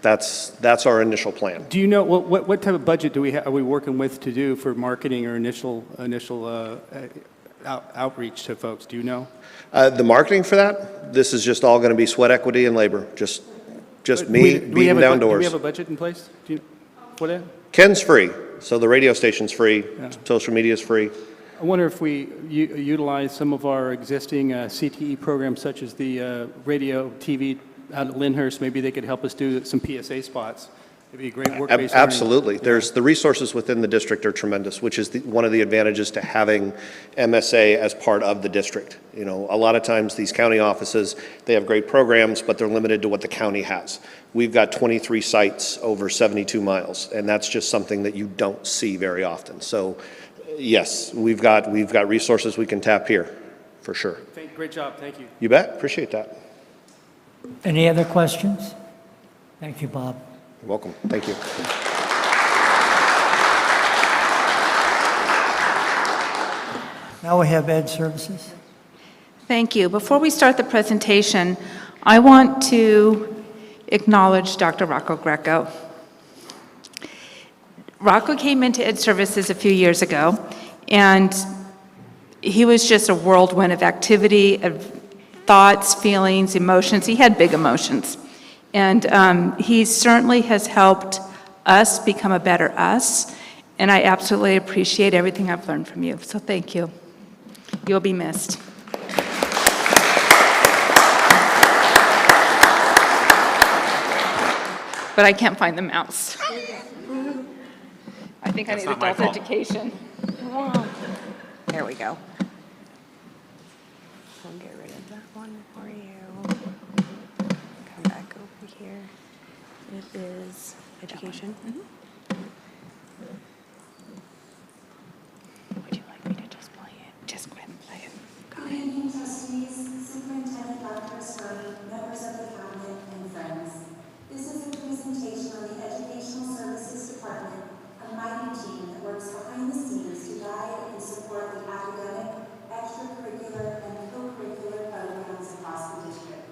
That's our initial plan.
Do you know what type of budget are we working with to do for marketing or initial outreach to folks? Do you know?
The marketing for that, this is just all going to be sweat equity and labor. Just me beating down doors.
Do we have a budget in place? Do you, for that?
Ken's free, so the radio station's free. Yeah. Social media's free.
I wonder if we utilize some of our existing CTE programs, such as the radio, TV out at Lyndhurst, maybe they could help us do some PSA spots. It'd be a great work-based learning.
Absolutely. There's the resources within the district are tremendous, which is one of the advantages to having MSA as part of the district. You know, a lot of times these county offices, they have great programs, but they're limited to what the county has. We've got 23 sites over 72 miles, and that's just something that you don't see very often. So, yes, we've got resources we can tap here, for sure.
Great job. Thank you.
You bet. Appreciate that.
Any other questions? Thank you, Bob.
You're welcome. Thank you.
Now we have Ed Services.
Thank you. Before we start the presentation, I want to acknowledge Dr. Rocco Greco. Rocco came into Ed Services a few years ago, and he was just a whirlwind of activity, of thoughts, feelings, emotions. He had big emotions. And he certainly has helped us become a better us, and I absolutely appreciate everything I've learned from you. So thank you. You'll be missed. But I can't find the mouse. I think I need adult education.
There we go. I'll get rid of that one for you. Come back over here. It is education. Would you like me to just play it? Just go ahead and play it.
Good evening, trustees, Superintendent Dr. Sturdy, members of the cabinet, and friends. This is a presentation on the Educational Services Department, a mighty team that works behind the scenes to guide and support the academic, extracurricular, and co-curricular programs across the district.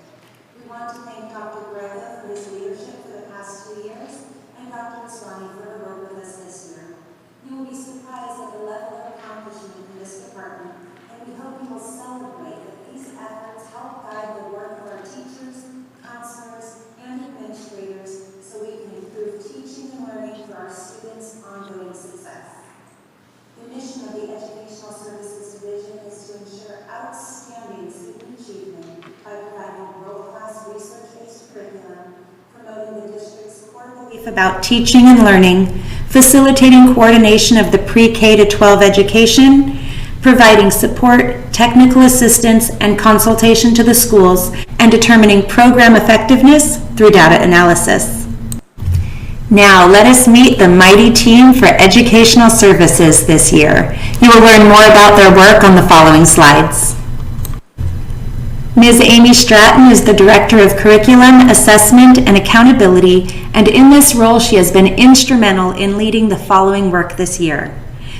We want to thank Dr. Greta for his leadership for the past 2 years, and Dr. Swani for her work with us this year. You will be surprised at the level of accomplishment in this department, and we hope you will celebrate that these efforts help guide the work of our teachers, counselors, and administrators so we can improve teaching and learning for our students' ongoing success. The mission of the Educational Services Division is to ensure outstanding student achievement by providing world-class research-based curriculum, promoting the district's core belief about teaching and learning, facilitating coordination of the pre-K to 12 education, providing support, technical assistance, and consultation to the schools, and determining program effectiveness through data analysis. Now, let us meet the mighty team for Educational Services this year. You will learn more about their work on the following slides. Ms. Amy Stratton is the Director of Curriculum, Assessment, and Accountability, and in this role she has been instrumental in leading the following work this year.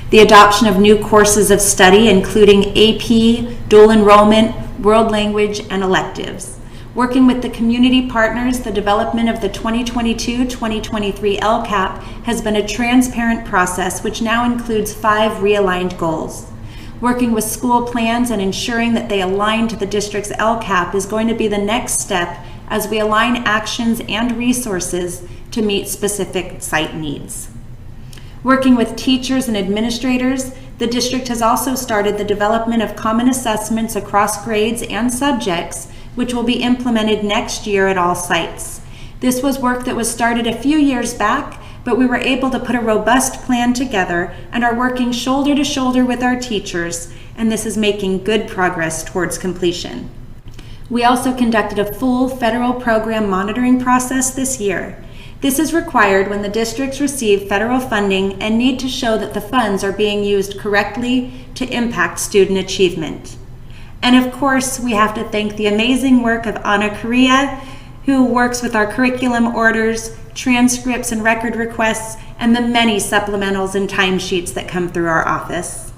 The adoption of new courses of study, including AP, dual enrollment, world language, and electives. Working with the community partners, the development of the 2022-2023 LCAP has been a transparent process which now includes 5 realigned goals. Working with school plans and ensuring that they align to the district's LCAP is going to be the next step as we align actions and resources to meet specific site needs. Working with teachers and administrators, the district has also started the development of common assessments across grades and subjects, which will be implemented next year at all sites. This was work that was started a few years back, but we were able to put a robust plan together and are working shoulder to shoulder with our teachers, and this is making good progress towards completion. We also conducted a full federal program monitoring process this year. This is required when the districts receive federal funding and need to show that the funds are being used correctly to impact student achievement. And of course, we have to thank the amazing work of Anna Correa, who works with our curriculum orders, transcripts and record requests, and the many supplementals and timesheets that come through our office.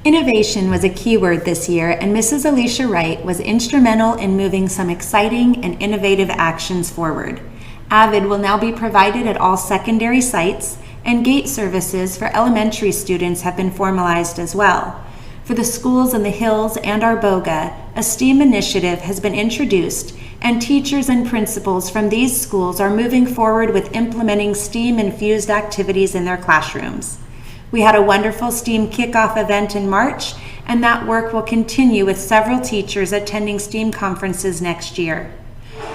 Innovation was a key word this year, and Mrs. Alicia Wright was instrumental in moving some exciting and innovative actions forward. Avid will now be provided at all secondary sites, and gate services for elementary students have been formalized as well. For the schools in the Hills and Arboga, a STEAM initiative has been introduced, and teachers and principals from these schools are moving forward with implementing STEAM-infused activities in their classrooms. We had a wonderful STEAM kickoff event in March, and that work will continue with several teachers attending STEAM conferences next year.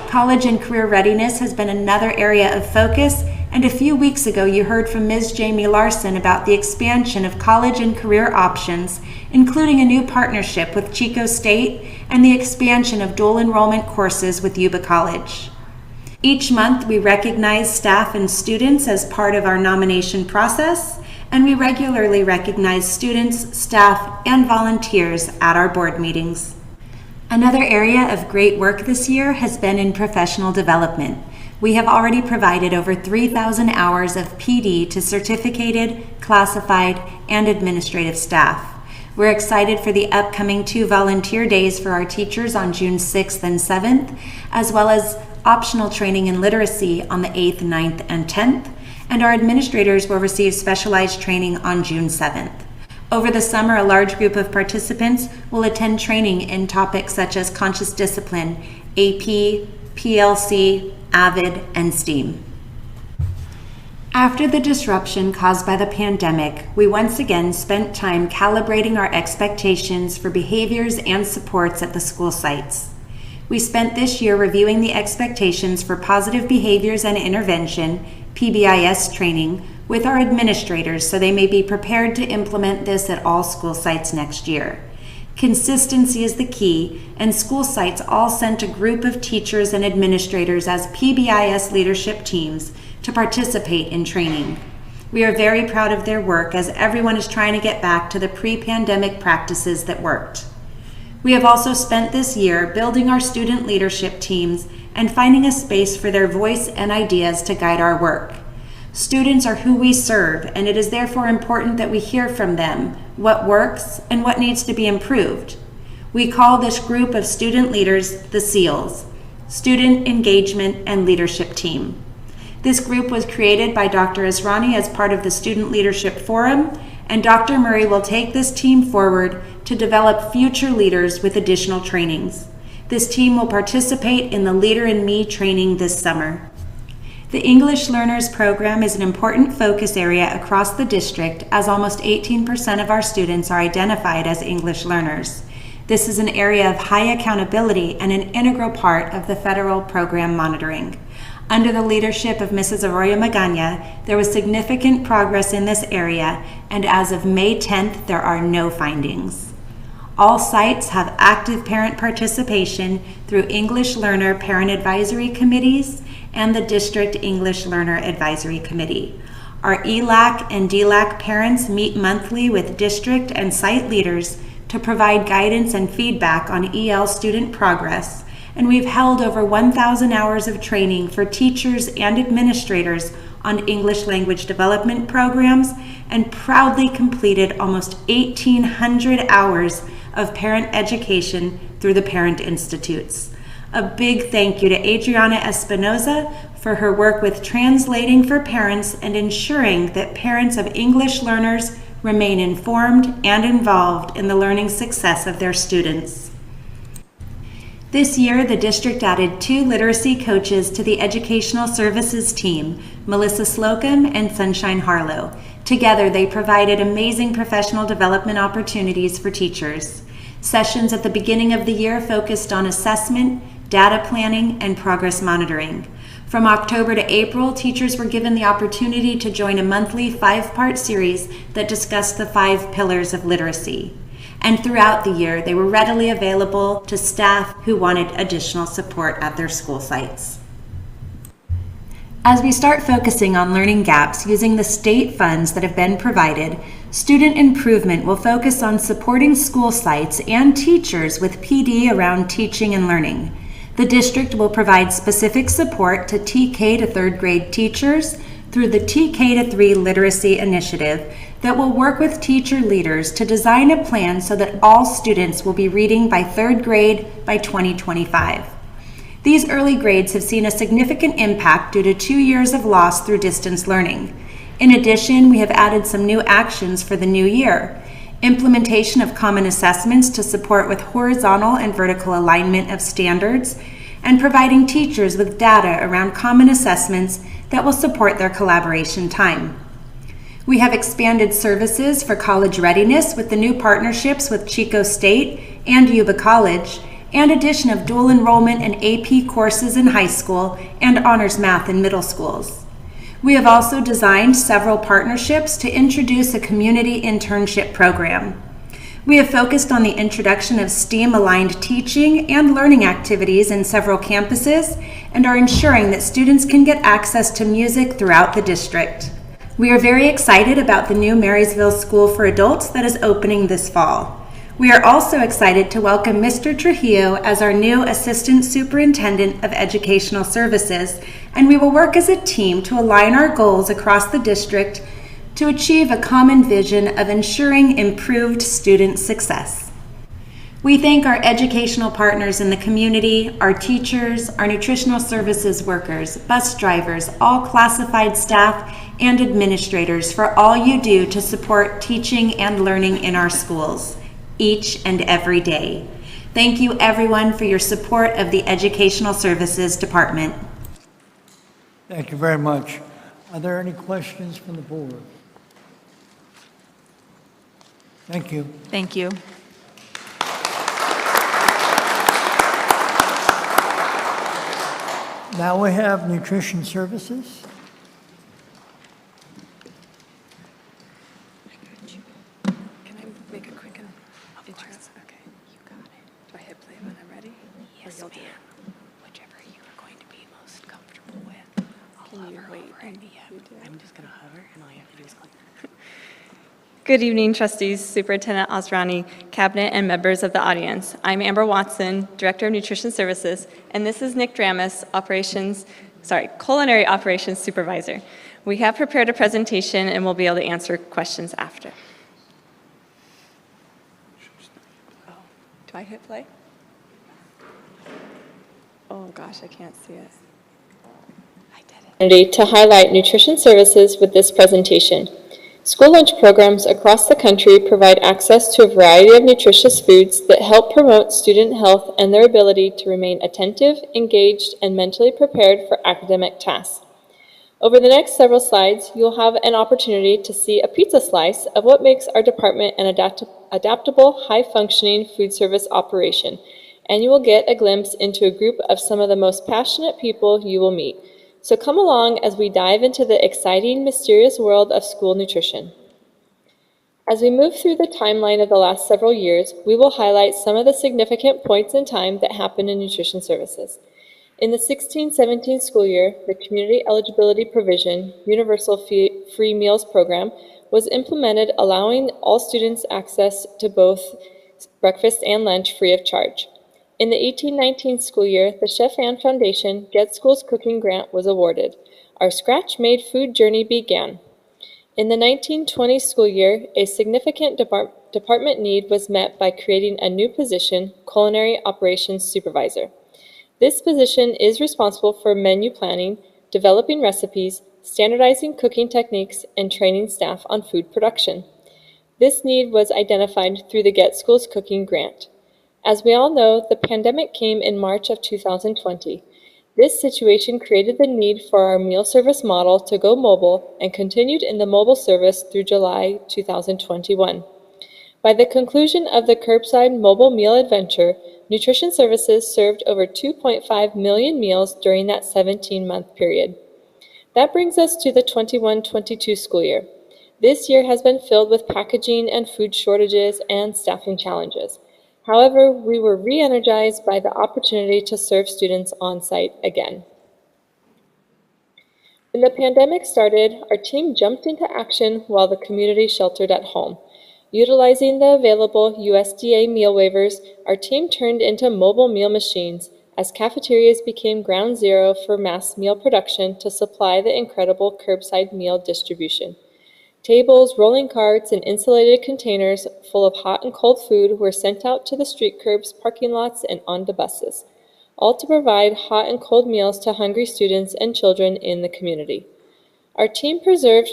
College and career readiness has been another area of focus, and a few weeks ago you heard from Ms. Jamie Larson about the expansion of college and career options, including a new partnership with Chico State and the expansion of dual enrollment courses with Yuba College. Each month we recognize staff and students as part of our nomination process, and we regularly recognize students, staff, and volunteers at our board meetings. Another area of great work this year has been in professional development. We have already provided over 3,000 hours of PD to certificated, classified, and administrative staff. We're excited for the upcoming 2 volunteer days for our teachers on June 6th and 7th, as well as optional training in literacy on the 8th, 9th, and 10th, and our administrators will receive specialized training on June 7th. Over the summer, a large group of participants will attend training in topics such as conscious discipline, AP, PLC, AVID, and STEAM. After the disruption caused by the pandemic, we once again spent time calibrating our expectations for behaviors and supports at the school sites. We spent this year reviewing the expectations for positive behaviors and intervention, PBIS training, with our administrators so they may be prepared to implement this at all school sites next year. Consistency is the key, and school sites all sent a group of teachers and administrators as PBIS leadership teams to participate in training. We are very proud of their work as everyone is trying to get back to the pre-pandemic practices that worked. We have also spent this year building our student leadership teams and finding a space for their voice and ideas to guide our work. Students are who we serve, and it is therefore important that we hear from them what works and what needs to be improved. We call this group of student leaders the SEALs, Student Engagement and Leadership Team. This group was created by Dr. Israni as part of the Student Leadership Forum, and Dr. Murray will take this team forward to develop future leaders with additional trainings. This team will participate in the Leader in Me training this summer. The English Learners Program is an important focus area across the district as almost 18% of our students are identified as English learners. This is an area of high accountability and an integral part of the federal program monitoring. Under the leadership of Mrs. Arroyo Magana, there was significant progress in this area, and as of May 10th, there are no findings. All sites have active parent participation through English Learner Parent Advisory Committees and the District English Learner Advisory Committee. Our ELAC and DLAC parents meet monthly with district and site leaders to provide guidance and feedback on EL student progress, and we've held over 1,000 hours of training for teachers and administrators on English language development programs and proudly completed almost 1,800 hours of parent education through the Parent Institutes. A big thank you to Adriana Espinoza for her work with translating for parents and ensuring that parents of English learners remain informed and involved in the learning success of their students. This year, the district added 2 literacy coaches to the Educational Services team, Melissa Slocum and Sunshine Harlow. Together, they provided amazing professional development opportunities for teachers. Sessions at the beginning of the year focused on assessment, data planning, and progress monitoring. From October to April, teachers were given the opportunity to join a monthly 5-part series that discussed the 5 pillars of literacy. And throughout the year, they were readily available to staff who wanted additional support at their school sites. As we start focusing on learning gaps using the state funds that have been provided, student improvement will focus on supporting school sites and teachers with PD around teaching and learning. The district will provide specific support to TK to 3rd grade teachers through the TK to 3 Literacy Initiative that will work with teacher leaders to design a plan so that all students will be reading by 3rd grade by 2025. These early grades have seen a significant impact due to 2 years of loss through distance learning. In addition, we have added some new actions for the new year. Implementation of common assessments to support with horizontal and vertical alignment of standards, and providing teachers with data around common assessments that will support their collaboration time. We have expanded services for college readiness with the new partnerships with Chico State and Yuba College, and addition of dual enrollment and AP courses in high school and honors math in middle schools. We have also designed several partnerships to introduce a community internship program. We have focused on the introduction of STEAM-aligned teaching and learning activities in several campuses and are ensuring that students can get access to music throughout the district. We are very excited about the new Marysville School for Adults that is opening this fall. We are also excited to welcome Mr. Trujillo as our new Assistant Superintendent of Educational Services, and we will work as a team to align our goals across the district to achieve a common vision of ensuring improved student success. We thank our educational partners in the community, our teachers, our nutritional services workers, bus drivers, all classified staff, and administrators for all you do to support teaching and learning in our schools, each and every day. Thank you everyone for your support of the Educational Services Department.
Thank you very much. Are there any questions from the board? Thank you.
Thank you.
Now we have nutrition services.
Can I make a quick intro? Okay. You got it. Do I hit play when I'm ready?
Yes, ma'am. Whichever you are going to be most comfortable with.
Can you wait?
I'm just going to hover, and all you have to do is click.
Good evening, trustees, Superintendent Osrani, cabinet, and members of the audience. I'm Amber Watson, Director of Nutrition Services, and this is Nick Dramis, Culinary Operations Supervisor. We have prepared a presentation and we'll be able to answer questions after.
Oh, do I hit play? Oh gosh, I can't see it.
To highlight nutrition services with this presentation. School lunch programs across the country provide access to a variety of nutritious foods that help promote student health and their ability to remain attentive, engaged, and mentally prepared for academic tasks. Over the next several slides, you'll have an opportunity to see a pizza slice of what makes our department an adaptable, high-functioning food service operation, and you will get a glimpse into a group of some of the most passionate people you will meet. So come along as we dive into the exciting, mysterious world of school nutrition. As we move through the timeline of the last several years, we will highlight some of the significant points in time that happened in nutrition services. In the 16-17 school year, the Community Eligibility Provision Universal Free Meals Program was implemented, allowing all students access to both breakfast and lunch free of charge. In the 18-19 school year, the Chef Ann Foundation Get Schools Cooking Grant was awarded. Our scratch-made food journey began. In the 1920 school year, a significant department need was met by creating a new position, Culinary Operations Supervisor. This position is responsible for menu planning, developing recipes, standardizing cooking techniques, and training staff on food production. This need was identified through the Get Schools Cooking Grant. As we all know, the pandemic came in March of 2020. This situation created the need for our meal service model to go mobile and continued in the mobile service through July 2021. By the conclusion of the curbside mobile meal adventure, nutrition services served over 2.5 million meals during that 17-month period. That brings us to the 21-22 school year. This year has been filled with packaging and food shortages and staffing challenges. However, we were re-energized by the opportunity to serve students on-site again. When the pandemic started, our team jumped into action while the community sheltered at home. Utilizing the available USDA meal waivers, our team turned into mobile meal machines as cafeterias became ground zero for mass meal production to supply the incredible curbside meal distribution. Tables, rolling carts, and insulated containers full of hot and cold food were sent out to the street curbs, parking lots, and onto buses, all to provide hot and cold meals to hungry students and children in the community. Our team persevered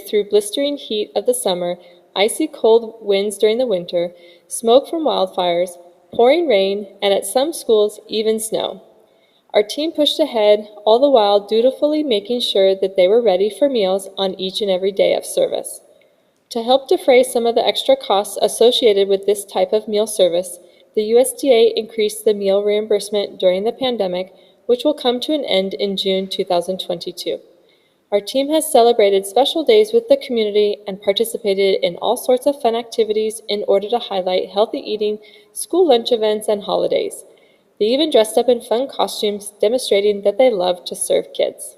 through blistering heat of the summer, icy cold winds during the winter, smoke from wildfires, pouring rain, and at some schools, even snow. Our team pushed ahead, all the while dutifully making sure that they were ready for meals on each and every day of service. To help defray some of the extra costs associated with this type of meal service, The USDA increased the meal reimbursement during the pandemic, which will come to an end in June 2022. Our team has celebrated special days with the community and participated in all sorts of fun activities in order to highlight healthy eating, school lunch events, and holidays. They even dressed up in fun costumes, demonstrating that they love to serve kids.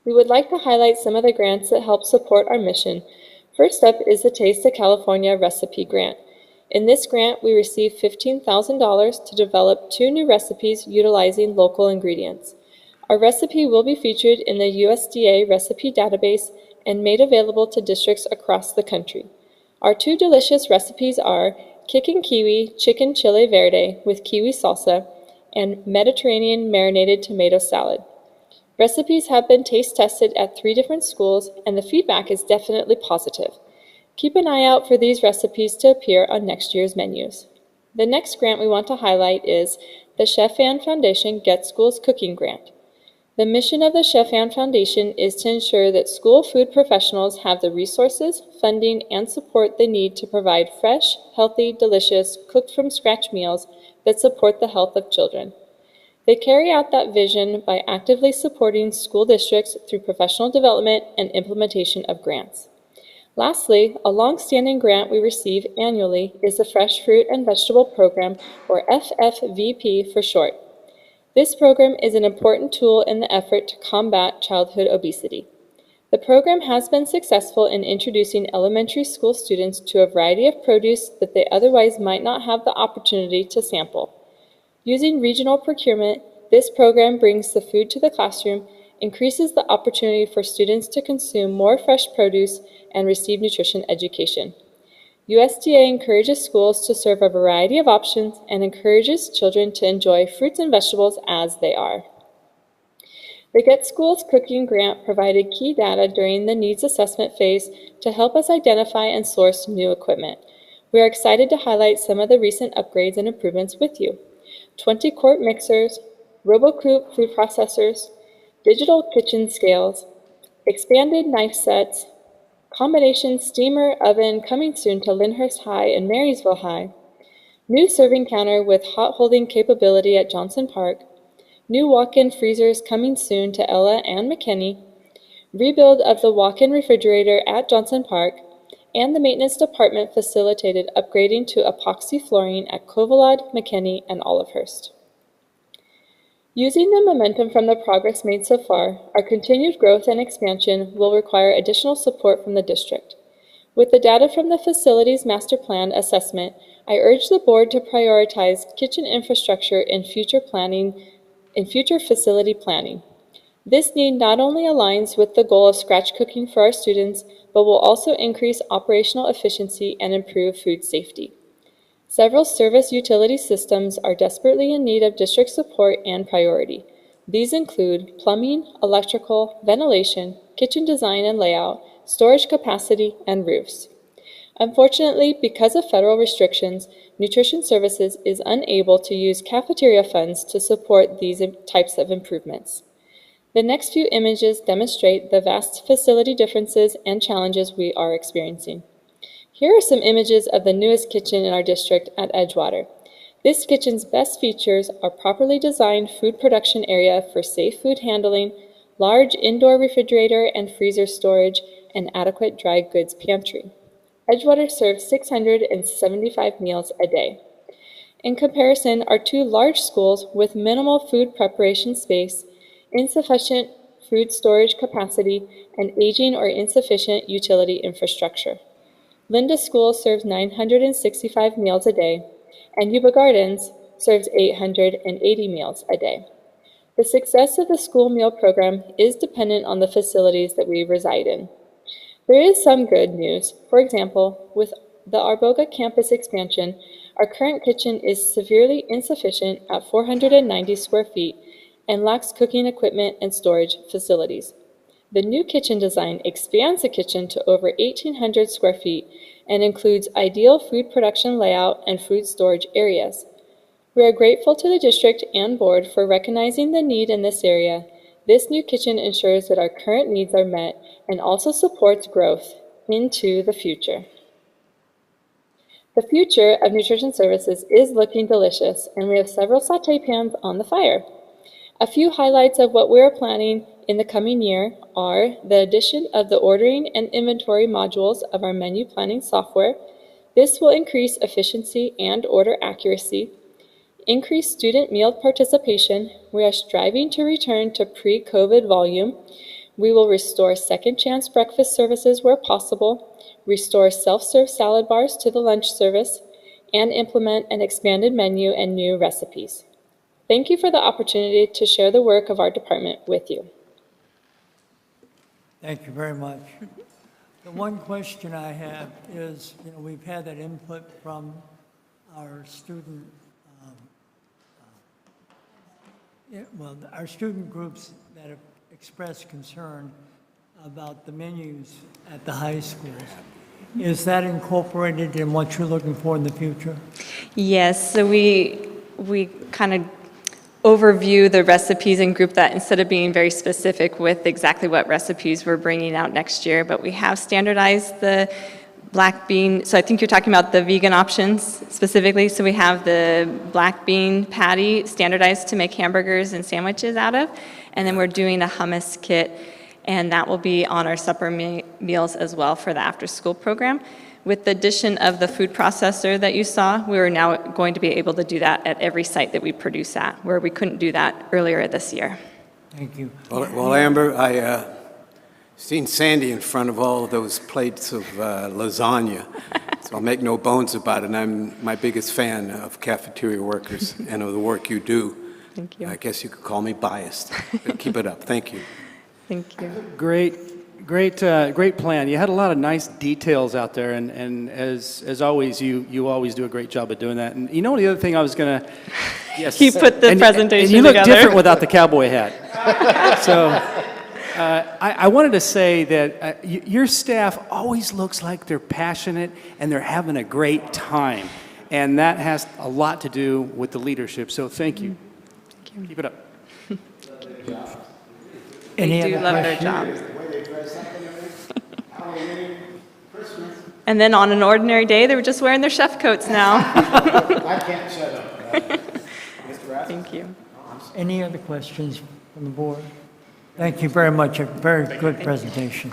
We would like to highlight some of the grants that help support our mission. First up is the Taste of California Recipe Grant. In this grant, we received $15,000 to develop 2 new recipes utilizing local ingredients. Our recipe will be featured in the USDA recipe database and made available to districts across the country. Our 2 delicious recipes are Kickin' Kiwi Chicken Chile Verde with kiwi salsa and Mediterranean marinated tomato salad. Recipes have been taste tested at 3 different schools, and the feedback is definitely positive. Keep an eye out for these recipes to appear on next year's menus. The next grant we want to highlight is the Chef Ann Foundation Get Schools Cooking Grant. The mission of the Chef Ann Foundation is to ensure that school food professionals have the resources, funding, and support they need to provide fresh, healthy, delicious, cooked-from-scratch meals that support the health of children. They carry out that vision by actively supporting school districts through professional development and implementation of grants. Lastly, a long-standing grant we receive annually is the Fresh Fruit and Vegetable Program, or FFVP for short. This program is an important tool in the effort to combat childhood obesity. The program has been successful in introducing elementary school students to a variety of produce that they otherwise might not have the opportunity to sample. Using regional procurement, this program brings the food to the classroom, increases the opportunity for students to consume more fresh produce, and receive nutrition education. USDA encourages schools to serve a variety of options and encourages children to enjoy fruits and vegetables as they are. The Get Schools Cooking Grant provided key data during the needs assessment phase to help us identify and source new equipment. We are excited to highlight some of the recent upgrades and improvements with you. 20-quart mixers, RoboCoop food processors, digital kitchen scales, expanded knife sets, combination steamer oven coming soon to Lyndhurst High and Marysville High, new serving counter with hot holding capability at Johnson Park, new walk-in freezers coming soon to Ella and McKinney, rebuild of the walk-in refrigerator at Johnson Park, and the maintenance department facilitated upgrading to epoxy flooring at Covalad, McKinney, and Olivehurst. Using the momentum from the progress made so far, our continued growth and expansion will require additional support from the district. With the data from the Facilities Master Plan assessment, I urge the board to prioritize kitchen infrastructure in future facility planning. This need not only aligns with the goal of scratch cooking for our students, but will also increase operational efficiency and improve food safety. Several service utility systems are desperately in need of district support and priority. These include plumbing, electrical, ventilation, kitchen design and layout, storage capacity, and roofs. Unfortunately, because of federal restrictions, Nutrition Services is unable to use cafeteria funds to support these types of improvements. The next few images demonstrate the vast facility differences and challenges we are experiencing. Here are some images of the newest kitchen in our district at Edgewater. This kitchen's best features are properly designed food production area for safe food handling, large indoor refrigerator and freezer storage, and adequate dry goods pantry. Edgewater serves 675 meals a day. In comparison, our 2 large schools with minimal food preparation space, insufficient food storage capacity, and aging or insufficient utility infrastructure. Linda School serves 965 meals a day, and Yuba Gardens serves 880 meals a day. The success of the school meal program is dependent on the facilities that we reside in. There is some good news. For example, with the Arboga campus expansion, our current kitchen is severely insufficient at 490 square feet and lacks cooking equipment and storage facilities. The new kitchen design expands the kitchen to over 1,800 square feet and includes ideal food production layout and food storage areas. We are grateful to the district and board for recognizing the need in this area. This new kitchen ensures that our current needs are met and also supports growth into the future. The future of nutrition services is looking delicious, and we have several sauté pans on the fire. A few highlights of what we are planning in the coming year are the addition of the ordering and inventory modules of our menu planning software. This will increase efficiency and order accuracy. Increase student meal participation. We are striving to return to pre-COVID volume. We will restore second chance breakfast services where possible, restore self-serve salad bars to the lunch service, and implement an expanded menu and new recipes. Thank you for the opportunity to share the work of our department with you.
Thank you very much. The one question I have is, we've had that input from our student, our student groups that have expressed concern about the menus at the high schools. Is that incorporated in what you're looking for in the future?
Yes, so we kind of overview the recipes and group that instead of being very specific with exactly what recipes we're bringing out next year, but we have standardized the black bean. So I think you're talking about the vegan options specifically. So we have the black bean patty standardized to make hamburgers and sandwiches out of. And then we're doing a hummus kit, and that will be on our supper meals as well for the after-school program. With the addition of the food processor that you saw, we are now going to be able to do that at every site that we produce at, where we couldn't do that earlier this year.
Thank you.
Well, Amber, I seen Sandy in front of all of those plates of lasagna, so I'll make no bones about it. And I'm my biggest fan of cafeteria workers and of the work you do.
Thank you.
I guess you could call me biased. But keep it up. Thank you.
Thank you.
Great plan. You had a lot of nice details out there, and as always, you always do a great job of doing that. And the other thing I was going to, yes.
You put the presentation
and you look
together.
different without the cowboy hat. So I wanted to say that your staff always looks like they're passionate and they're having a great time. And that has a lot to do with the leadership. So thank you. Keep it up.
They do love their jobs. And then on an ordinary day, they were just wearing their chef coats now.
I can't shut up.
Thank you.
Any other questions from the board? Thank you very much. A very good presentation.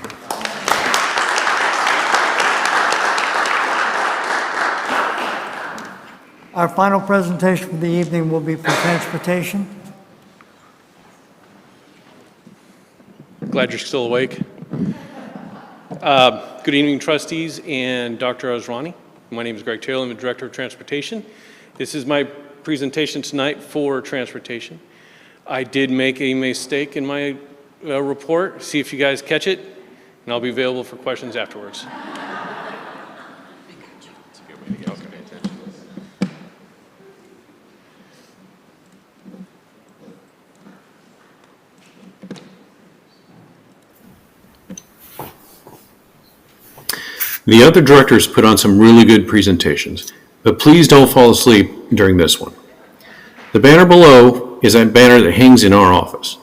Our final presentation for the evening will be for transportation.
Glad you're still awake. Good evening, trustees and Dr. Ozrani. My name is Greg Taylor. I'm the Director of Transportation. This is my presentation tonight for transportation. I did make a mistake in my report. See if you guys catch it, and I'll be available for questions afterwards.
The other directors put on some really good presentations, but please don't fall asleep during this one. The banner below is that banner that hangs in our office.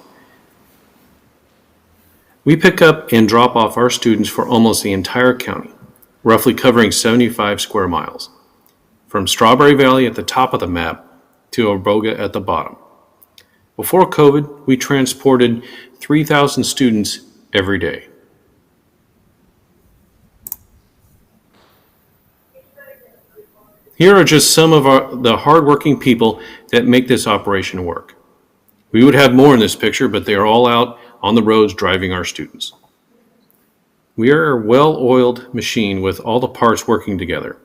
We pick up and drop off our students for almost the entire county, roughly covering 75 square miles, from Strawberry Valley at the top of the map to Oboga at the bottom. Before COVID, we transported 3,000 students every day. Here are just some of the hardworking people that make this operation work. We would have more in this picture, but they are all out on the roads driving our students. We are a well-oiled machine with all the parts working together.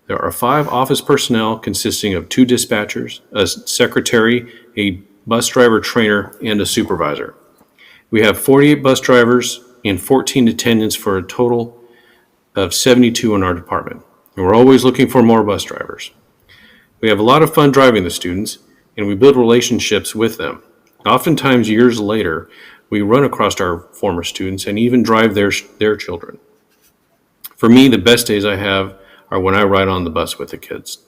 There are 5 office personnel consisting of 2 dispatchers, a secretary, a bus driver trainer, and a supervisor. We have 48 bus drivers and 14 attendants for a total of 72 in our department. And we're always looking for more bus drivers. We have a lot of fun driving the students, and we build relationships with them. Oftentimes, years later, we run across our former students and even drive their children. For me, the best days I have are when I ride on the bus with the kids.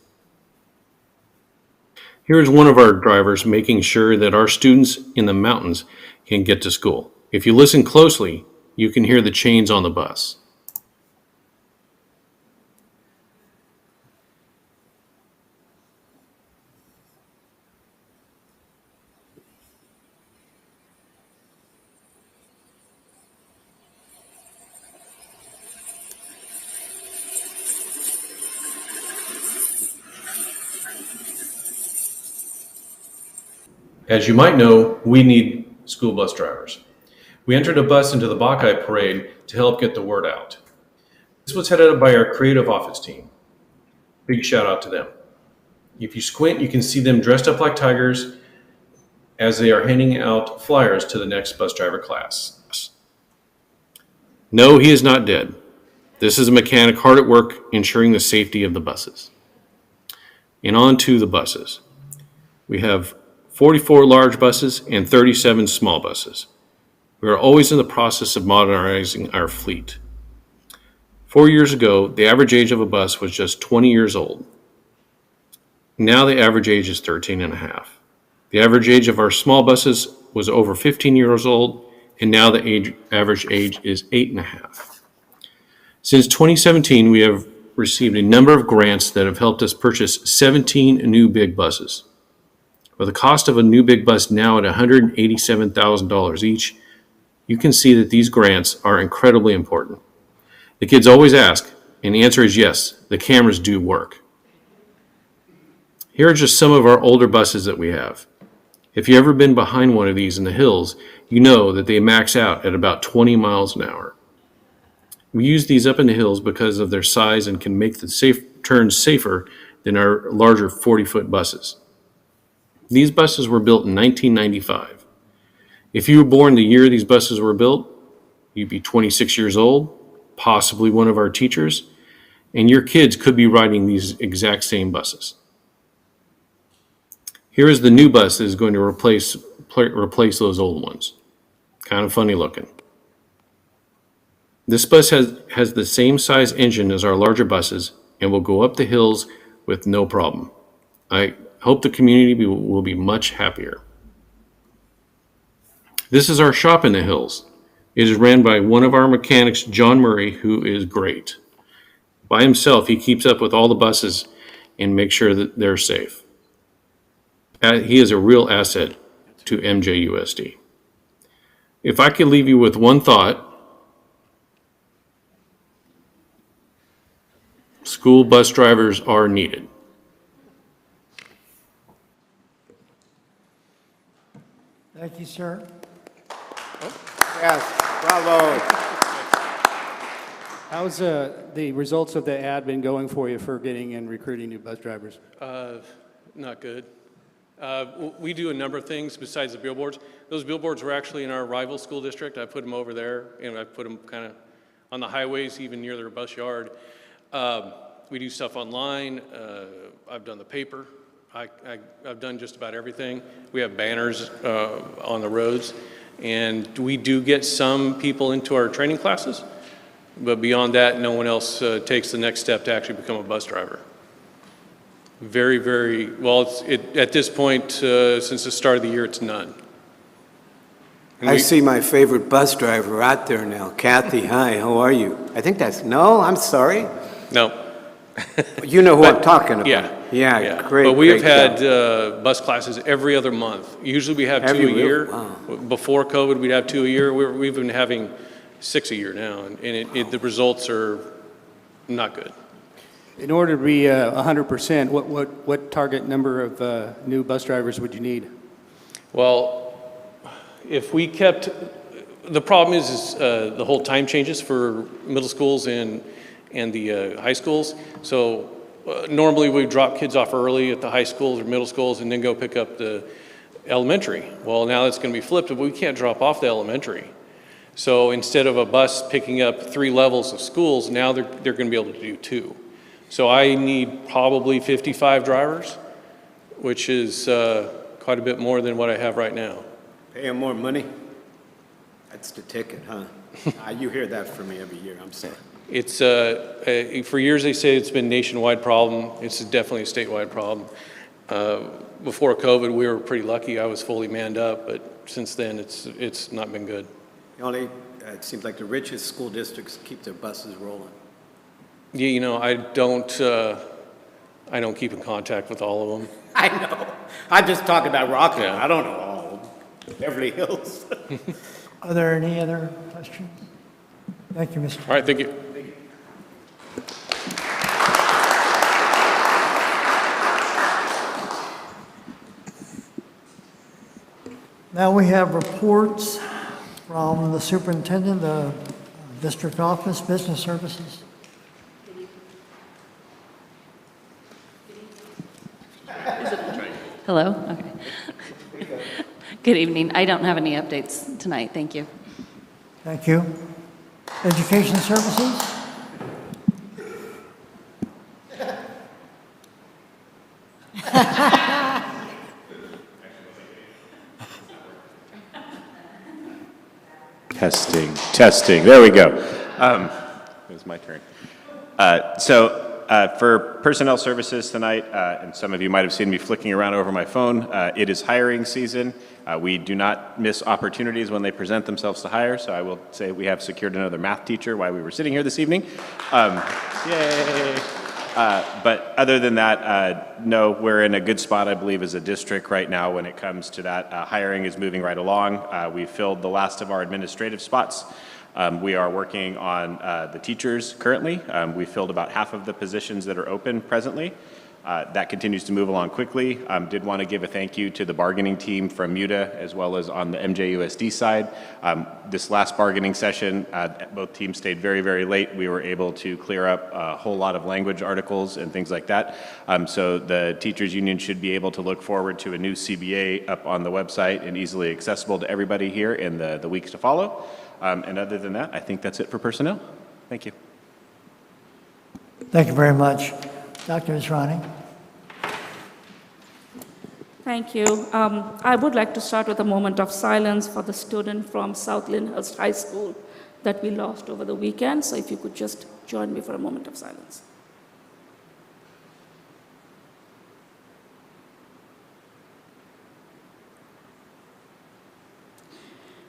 Here's one of our drivers making sure that our students in the mountains can get to school. If you listen closely, you can hear the chains on the bus. As you might know, we need school bus drivers. We entered a bus into the Buckeye Parade to help get the word out. This was headed up by our creative office team. Big shout out to them. If you squint, you can see them dressed up like tigers as they are handing out flyers to the next bus driver class. No, he is not dead. This is a mechanic hard at work ensuring the safety of the buses. And on to the buses. We have 44 large buses and 37 small buses. We are always in the process of modernizing our fleet. 4 years ago, the average age of a bus was just 20 years old. Now the average age is 13 and a half. The average age of our small buses was over 15 years old, and now the average age is 8 and a half. Since 2017, we have received a number of grants that have helped us purchase 17 new big buses. With the cost of a new big bus now at $187,000 each, you can see that these grants are incredibly important. The kids always ask, and the answer is yes, the cameras do work. Here are just some of our older buses that we have. If you've ever been behind one of these in the hills, you know that they max out at about 20 miles an hour. We use these up in the hills because of their size and can make the turns safer than our larger 40-foot buses. These buses were built in 1995. If you were born the year these buses were built, you'd be 26 years old, possibly one of our teachers, and your kids could be riding these exact same buses. Here is the new bus that is going to replace those old ones. Kind of funny looking. This bus has the same size engine as our larger buses and will go up the hills with no problem. I hope the community will be much happier. This is our shop in the hills. It is ran by one of our mechanics, John Murray, who is great. By himself, he keeps up with all the buses and makes sure that they're safe. He is a real asset to MJUSD. If I could leave you with one thought, school bus drivers are needed.
Thank you, sir.
Yes, bravo.
How's the results of the ad been going for you for getting and recruiting new bus drivers?
Not good. We do a number of things besides the billboards. Those billboards were actually in our rival school district. I put them over there, and I put them kind of on the highways, even near their bus yard. We do stuff online. I've done the paper. I've done just about everything. We have banners on the roads, and we do get some people into our training classes, but beyond that, no one else takes the next step to actually become a bus driver. Very, very, well, at this point, since the start of the year, it's none.
I see my favorite bus driver out there now. Kathy, hi, how are you? I think no, I'm sorry.
No.
You know who I'm talking about.
Yeah,
great.
But we've
great
had
job.
bus classes every other month. Usually we have
Every
two a year.
Wow.
Before COVID, we'd have 2 a year. We've been having 6 a year now, and the results are not good.
In order to be 100%, what target number of new bus drivers would you need?
Well, if we kept, the problem is the whole time changes for middle schools and the high schools. So normally we drop kids off early at the high schools or middle schools and then go pick up the elementary. Well, now it's going to be flipped, but we can't drop off the elementary. So instead of a bus picking up 3 levels of schools, now they're going to be able to do 2. So I need probably 55 drivers, which is quite a bit more than what I have right now.
Pay them more money? That's the ticket, huh? You hear that from me every year, I'm sorry.
It's, for years they say it's been a nationwide problem. It's definitely a statewide problem. Before COVID, we were pretty lucky. I was fully manned up, but since then, it's not been good.
It seems like the richest school districts keep their buses rolling.
Yeah, you know, I don't keep in contact with all of them.
I know. I'm just talking about Rockland.
Yeah.
I don't know all of them. Beverly Hills.
Are there any other questions? Thank you, Mr.
All right, thank you.
Now we have reports from the superintendent, the district office, business services.
Hello? Okay. Good evening. I don't have any updates tonight. Thank you.
Thank you. Education services?
Testing. There we go. It was my turn. For personnel services tonight, and some of you might have seen me flicking around over my phone, it is hiring season. We do not miss opportunities when they present themselves to hire, so I will say we have secured another math teacher while we were sitting here this evening. Yay! But other than that, no, we're in a good spot, I believe, as a district right now when it comes to that. Hiring is moving right along. We filled the last of our administrative spots. We are working on the teachers currently. We filled about half of the positions that are open presently. That continues to move along quickly. Did want to give a thank you to the bargaining team from MUTA as well as on the MJUSD side. This last bargaining session, both teams stayed very, very late. We were able to clear up a whole lot of language articles and things like that. So the teachers union should be able to look forward to a new CBA up on the website and easily accessible to everybody here in the weeks to follow. And other than that, I think that's it for personnel. Thank you.
Thank you very much. Dr. Israni.
Thank you. I would like to start with a moment of silence for the student from South Lyndhurst High School that we lost over the weekend. So if you could just join me for a moment of silence.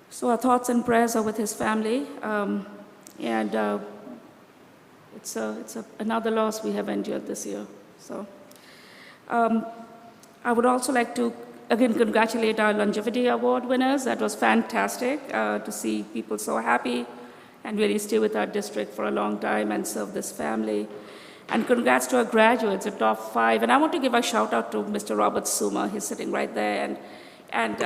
So our thoughts and prayers are with his family, it's another loss we have endured this year. So I would also like to again congratulate our longevity award winners. That was fantastic to see people so happy and really stay with our district for a long time and serve this family. And congrats to our graduates, the top 5. And I want to give a shout out to Mr. Robert Suma. He's sitting right there. And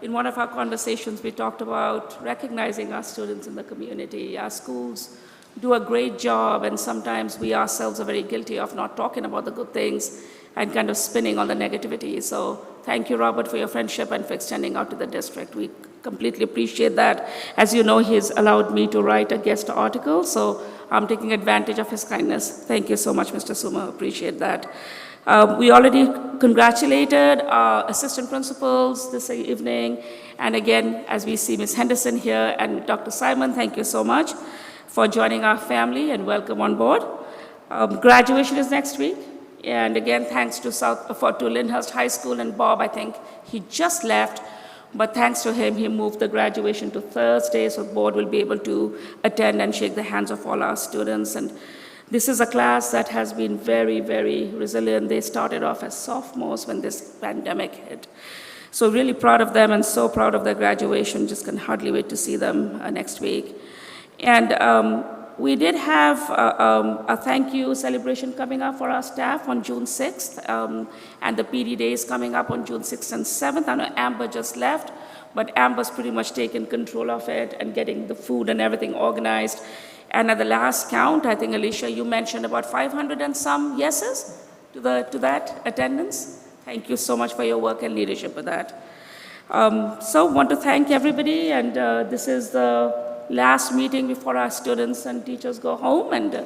in one of our conversations, we talked about recognizing our students in the community. Our schools do a great job, and sometimes we ourselves are very guilty of not talking about the good things and kind of spinning on the negativity. So thank you, Robert, for your friendship and for extending out to the district. We completely appreciate that. As you know, he's allowed me to write a guest article, so I'm taking advantage of his kindness. Thank you so much, Mr. Suma. Appreciate that. We already congratulated our assistant principals this evening. And again, as we see Ms. Henderson here and Dr. Simon, thank you so much for joining our family and welcome on board. Graduation is next week. And again, thanks to Lyndhurst High School and Bob. I think he just left, but thanks to him, he moved the graduation to Thursday, so the board will be able to attend and shake the hands of all our students. And this is a class that has been very, very resilient. They started off as sophomores when this pandemic hit. So really proud of them and so proud of their graduation. Just can hardly wait to see them next week. And we did have a thank you celebration coming up for our staff on June 6th, and the PD days coming up on June 6th and 7th. I know Amber just left, but Amber's pretty much taken control of it and getting the food and everything organized. And at the last count, I think, Alicia, you mentioned about 500 and some yeses to that attendance. Thank you so much for your work and leadership with that. So want to thank everybody, and this is the last meeting before our students and teachers go home, and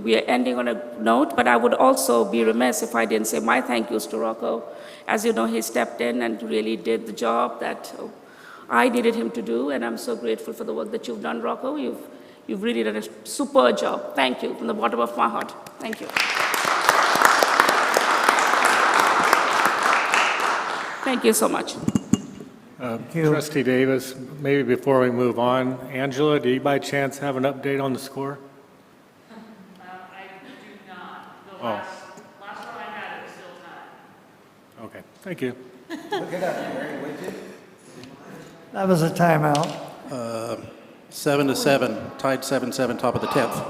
we are ending on a note, but I would also be remiss if I didn't say my thank yous to Rocco. As you know, he stepped in and really did the job that I needed him to do, and I'm so grateful for the work that you've done, Rocco. You've really done a superb job. Thank you from the bottom of my heart. Thank you. Thank you so much.
Trustee Davis, maybe before we move on, Angela, do you by chance have an update on the score?
I do not. The
last
one I had, it was still tied.
Okay, thank you.
Look it up, Mary, would you?
That was a timeout.
7-7, tied 7-7, top of the 10th.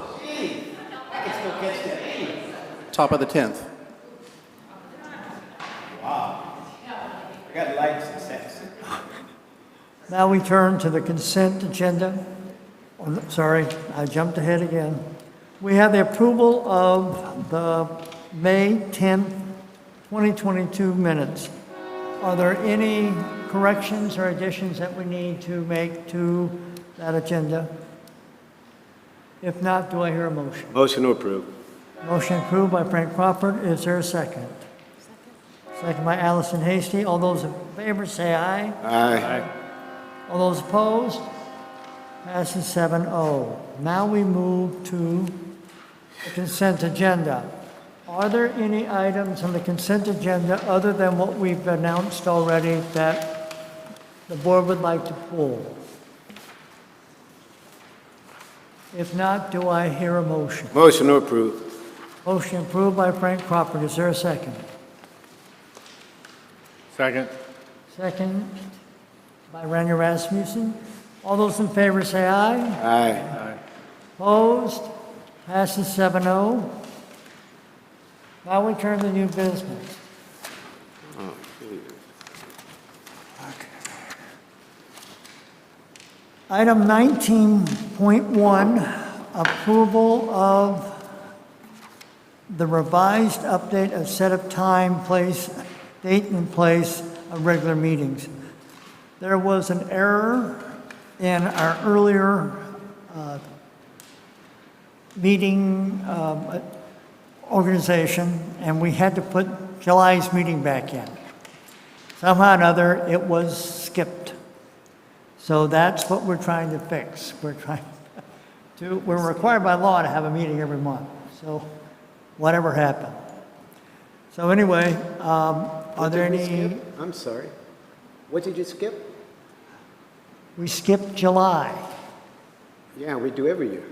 Top of the 10th.
Wow. I got light success.
Now we turn to the consent agenda. Oh, sorry, I jumped ahead again. We have the approval of the May 10th, 2022 minutes. Are there any corrections or additions that we need to make to that agenda? If not, do I hear a motion?
Motion to approve.
Motion approved by Frank Crawford. Is there a second? Second by Allison Hasty. All those in favor say aye.
Aye.
All those opposed? Passes 7-0. Now we move to the consent agenda. Are there any items on the consent agenda other than what we've announced already that the board would like to pull? If not, do I hear a motion?
Motion to approve.
Motion approved by Frank Crawford. Is there a second?
Second.
Second by Randy Rasmussen. All those in favor say aye.
Aye.
Opposed? Passes 7-0. Now we turn to new business. Item 19.1, approval of the revised update of set of time, place, date and place of regular meetings. There was an error in our earlier meeting organization, and we had to put July's meeting back in. Somehow or another, it was skipped. So that's what we're trying to fix. We're required by law to have a meeting every month. So whatever happened. So anyway, are there any?
I'm sorry. What did you skip?
We skipped July.
Yeah, we do every year.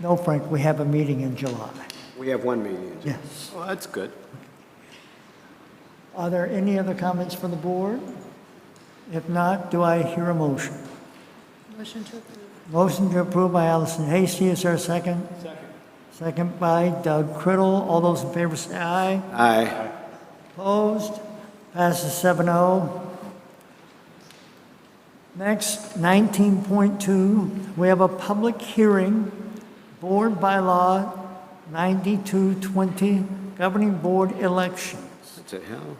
No, Frank, we have a meeting in July.
We have one meeting in July.
Yes.
Oh, that's good.
Are there any other comments from the board? If not, do I hear a motion?
Motion to approve.
Motion to approve by Allison Hasty. Is there a second? Second. Second by Doug Criddle. All those in favor say aye.
Aye.
Opposed? Passes 7-0. Next, 19.2, we have a public hearing, Board Bylaw 9220, Governing Board Elections.
What the hell?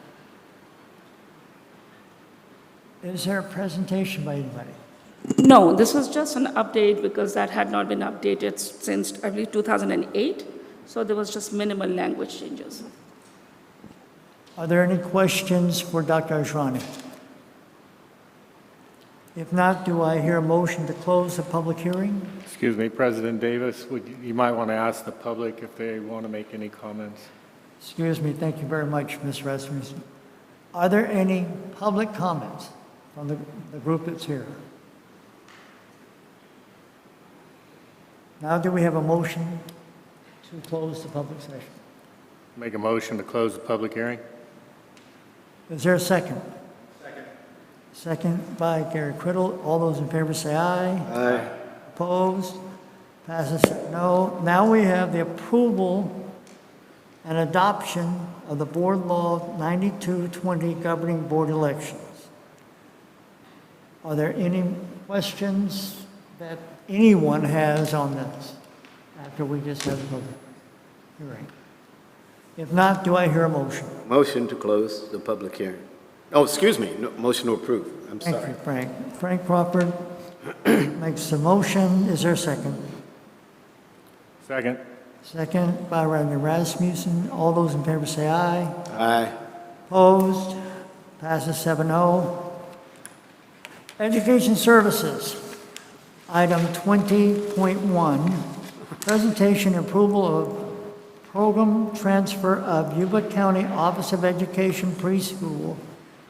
Is there a presentation by anybody?
No, this was just an update because that had not been updated since, I believe, 2008. So there was just minimal language changes.
Are there any questions for Dr. Ajrani? If not, do I hear a motion to close the public hearing?
Excuse me, President Davis, you might want to ask the public if they want to make any comments.
Excuse me, thank you very much, Ms. Rasmussen. Are there any public comments from the group that's here? Now do we have a motion to close the public session?
Make a motion to close the public hearing?
Is there a second? Second. Second by Gary Criddle. All those in favor say aye.
Aye.
Opposed? Passes no. Now we have the approval and adoption of the Board Law 9220 Governing Board Elections. Are there any questions that anyone has on this after we just had the public hearing? If not, do I hear a motion?
Motion to close the public hearing. Oh, excuse me, no, motion to approve. I'm
Thank
sorry.
you, Frank. Frank Crawford makes the motion. Is there a second?
Second.
Second by Randy Rasmussen. All those in favor say aye.
Aye.
Opposed? Passes 7-0. Education Services. Item 20.1, presentation and approval of program transfer of Yuba County Office of Education Preschool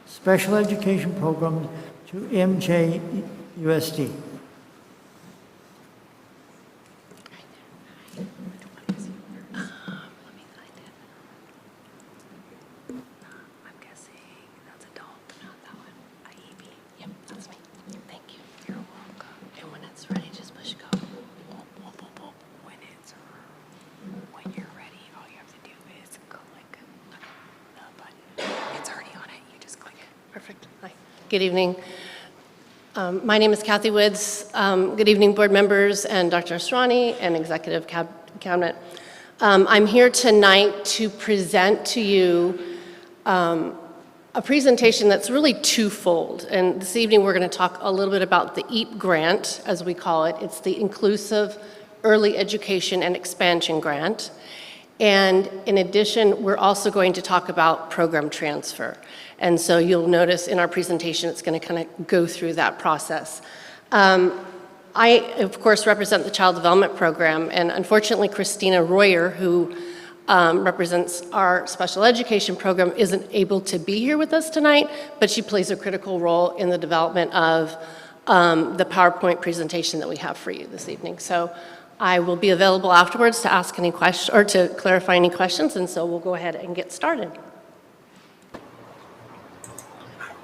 Special Education Program to MJUSD.
Good evening. My name is Kathy Woods. Good evening, board members and Dr. Asrani and executive cabinet. I'm here tonight to present to you a presentation that's really twofold. And this evening we're going to talk a little bit about the EAP grant, as we call it. It's the Inclusive Early Education and Expansion Grant. And in addition, we're also going to talk about program transfer. And so you'll notice in our presentation, it's going to kind of go through that process. I, of course, represent the Child Development Program, and unfortunately, Christina Royer, who represents our special education program, isn't able to be here with us tonight, but she plays a critical role in the development of the PowerPoint presentation that we have for you this evening. So I will be available afterwards to ask any questions or to clarify any questions, and so we'll go ahead and get started.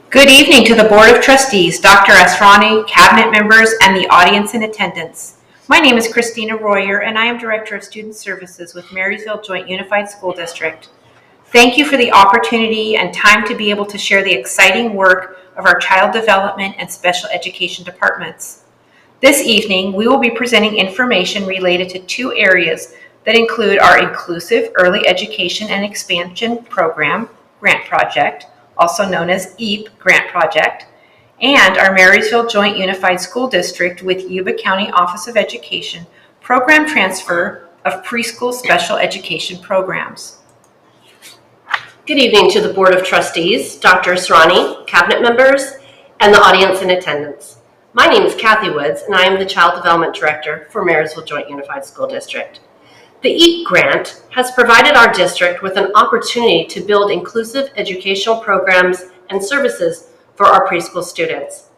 Good evening to the Board of Trustees, Dr. Asrani, cabinet members, and the audience in attendance. My name is Christina Royer, and I am Director of Student Services with Marysville Joint Unified School District. Thank you for the opportunity and time to be able to share the exciting work of our child development and special education departments. This evening, we will be presenting information related to two areas that include our Inclusive Early Education and Expansion Program grant project, also known as EAP grant project, and our Marysville Joint Unified School District with Yuba County Office of Education program transfer of preschool special education programs.
Good evening to the Board of Trustees, Dr. Asrani, cabinet members, and the audience in attendance. My name is Kathy Woods, and I am the Child Development Director for Marysville Joint Unified School District. The EAP grant has provided our district with an opportunity to build inclusive educational programs and services for our preschool students.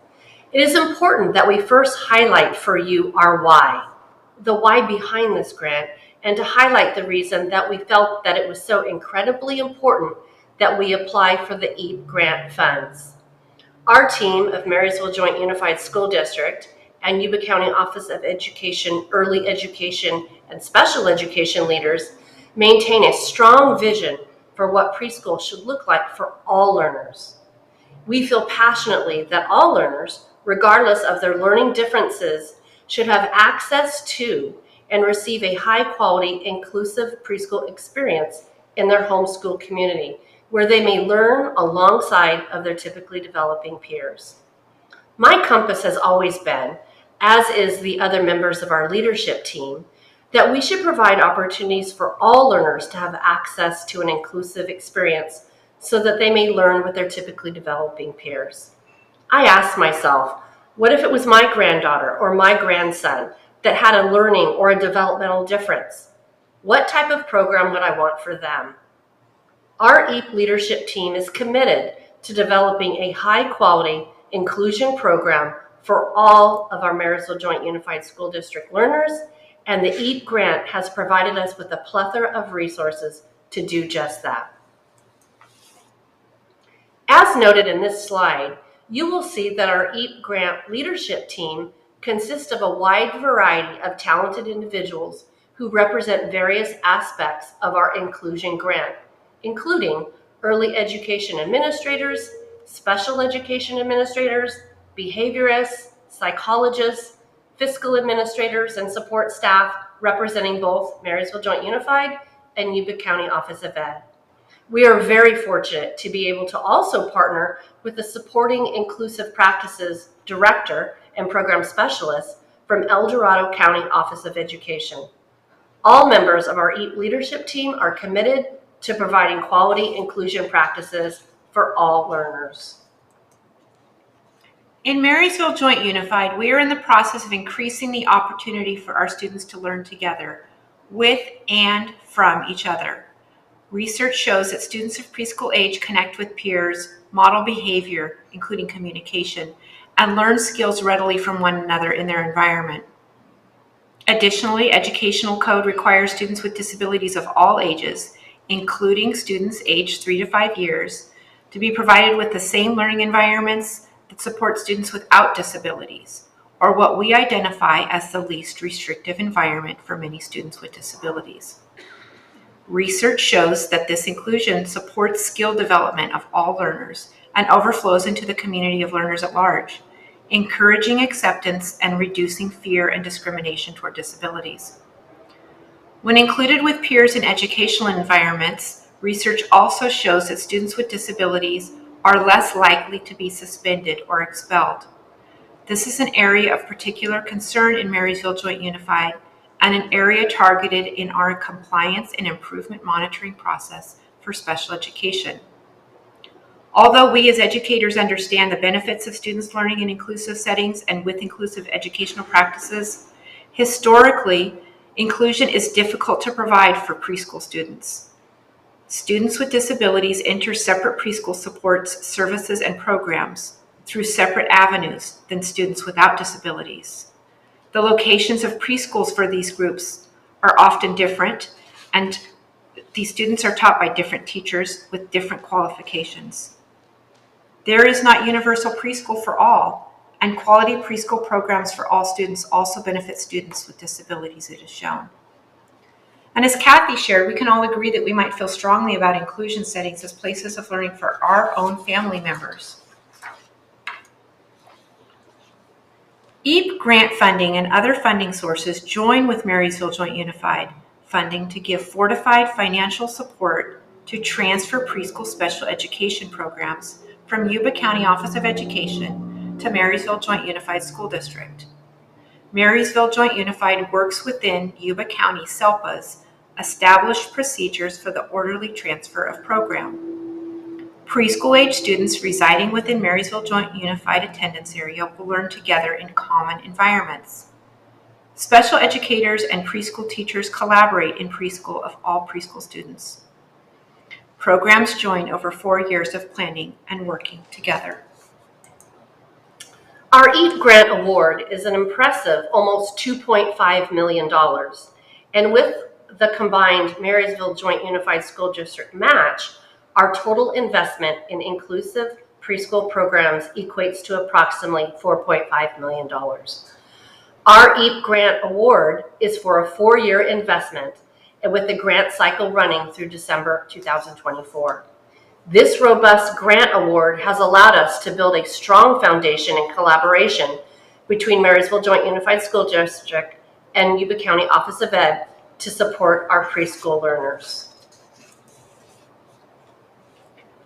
It is important that we first highlight for you our why, the why behind this grant, and to highlight the reason that we felt that it was so incredibly important that we apply for the EAP grant funds. Our team of Marysville Joint Unified School District and Yuba County Office of Education, Early Education, and Special Education leaders maintain a strong vision for what preschool should look like for all learners. We feel passionately that all learners, regardless of their learning differences, should have access to and receive a high-quality, inclusive preschool experience in their homeschool community, where they may learn alongside of their typically developing peers. My compass has always been, as is the other members of our leadership team, that we should provide opportunities for all learners to have access to an inclusive experience so that they may learn with their typically developing peers. I asked myself, what if it was my granddaughter or my grandson that had a learning or a developmental difference? What type of program would I want for them? Our EAP leadership team is committed to developing a high-quality inclusion program for all of our Marysville Joint Unified School District learners, and the EAP grant has provided us with a plethora of resources to do just that. As noted in this slide, you will see that our EAP grant leadership team consists of a wide variety of talented individuals who represent various aspects of our inclusion grant, including early education administrators, special education administrators, behaviorists, psychologists, fiscal administrators, and support staff representing both Marysville Joint Unified and Yuba County Office of Ed. We are very fortunate to be able to also partner with the Supporting Inclusive Practices Director and Program Specialist from El Dorado County Office of Education. All members of our EAP leadership team are committed to providing quality inclusion practices for all learners.
In Marysville Joint Unified, we are in the process of increasing the opportunity for our students to learn together, with and from each other. Research shows that students of preschool age connect with peers, model behavior, including communication, and learn skills readily from one another in their environment. Additionally, educational code requires students with disabilities of all ages, including students aged 3 to 5 years, to be provided with the same learning environments that support students without disabilities, or what we identify as the least restrictive environment for many students with disabilities. Research shows that this inclusion supports skill development of all learners
and overflows into the community of learners at large, encouraging acceptance and reducing fear and discrimination toward disabilities. When included with peers in educational environments, research also shows that students with disabilities are less likely to be suspended or expelled. This is an area of particular concern in Marysville Joint Unified and an area targeted in our compliance and improvement monitoring process for special education. Although we as educators understand the benefits of students learning in inclusive settings and with inclusive educational practices, historically, inclusion is difficult to provide for preschool students. Students with disabilities enter separate preschool supports, services, and programs through separate avenues than students without disabilities. The locations of preschools for these groups are often different, and these students are taught by different teachers with different qualifications. There is not universal preschool for all, and quality preschool programs for all students also benefit students with disabilities, it is shown. And as Kathy shared, we can all agree that we might feel strongly about inclusion settings as places of learning for our own family members. EAP grant funding and other funding sources join with Marysville Joint Unified funding to give fortified financial support to transfer preschool special education programs from Yuba County Office of Education to Marysville Joint Unified School District. Marysville Joint Unified works within Yuba County SELPA's established procedures for the orderly transfer of program. Preschool-age students residing within Marysville Joint Unified attendance area will learn together in common environments. Special educators and preschool teachers collaborate in preschool of all preschool students. Programs join over 4 years of planning and working together.
Our EAP grant award is an impressive almost $2.5 million. And with the combined Marysville Joint Unified School District match, our total investment in inclusive preschool programs equates to approximately $4.5 million. Our EAP grant award is for a 4-year investment, and with the grant cycle running through December 2024. This robust grant award has allowed us to build a strong foundation in collaboration between Marysville Joint Unified School District and Yuba County Office of Ed to support our preschool learners.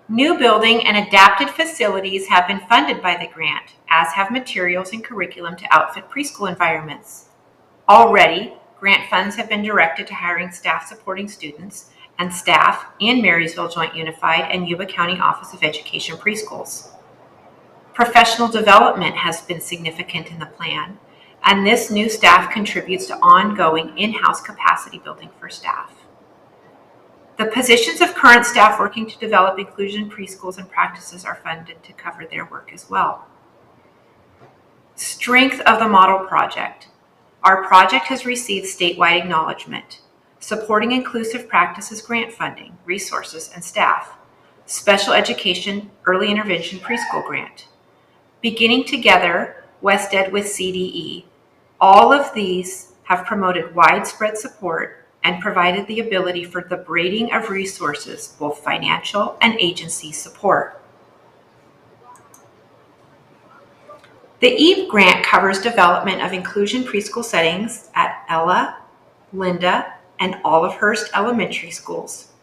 New building and adapted facilities have been funded by the grant, as have materials and curriculum to outfit preschool environments. Already, grant funds have been directed to hiring staff supporting students and staff in Marysville Joint Unified and Yuba County Office of Education preschools. Professional development has been significant in the plan, and this new staff contributes to ongoing in-house capacity building for staff. The positions of current staff working to develop inclusion preschools and practices are funded to cover their work as well. Strength of the model project. Our project has received statewide acknowledgement, supporting inclusive practices grant funding, resources, and staff, special education early intervention preschool grant. Beginning together, West Ed with CDE. All of these have promoted widespread support and provided the ability for the braiding of resources, both financial and agency support. The EAP grant covers development of inclusion preschool settings at Ella, Linda, and Olivehurst elementary schools.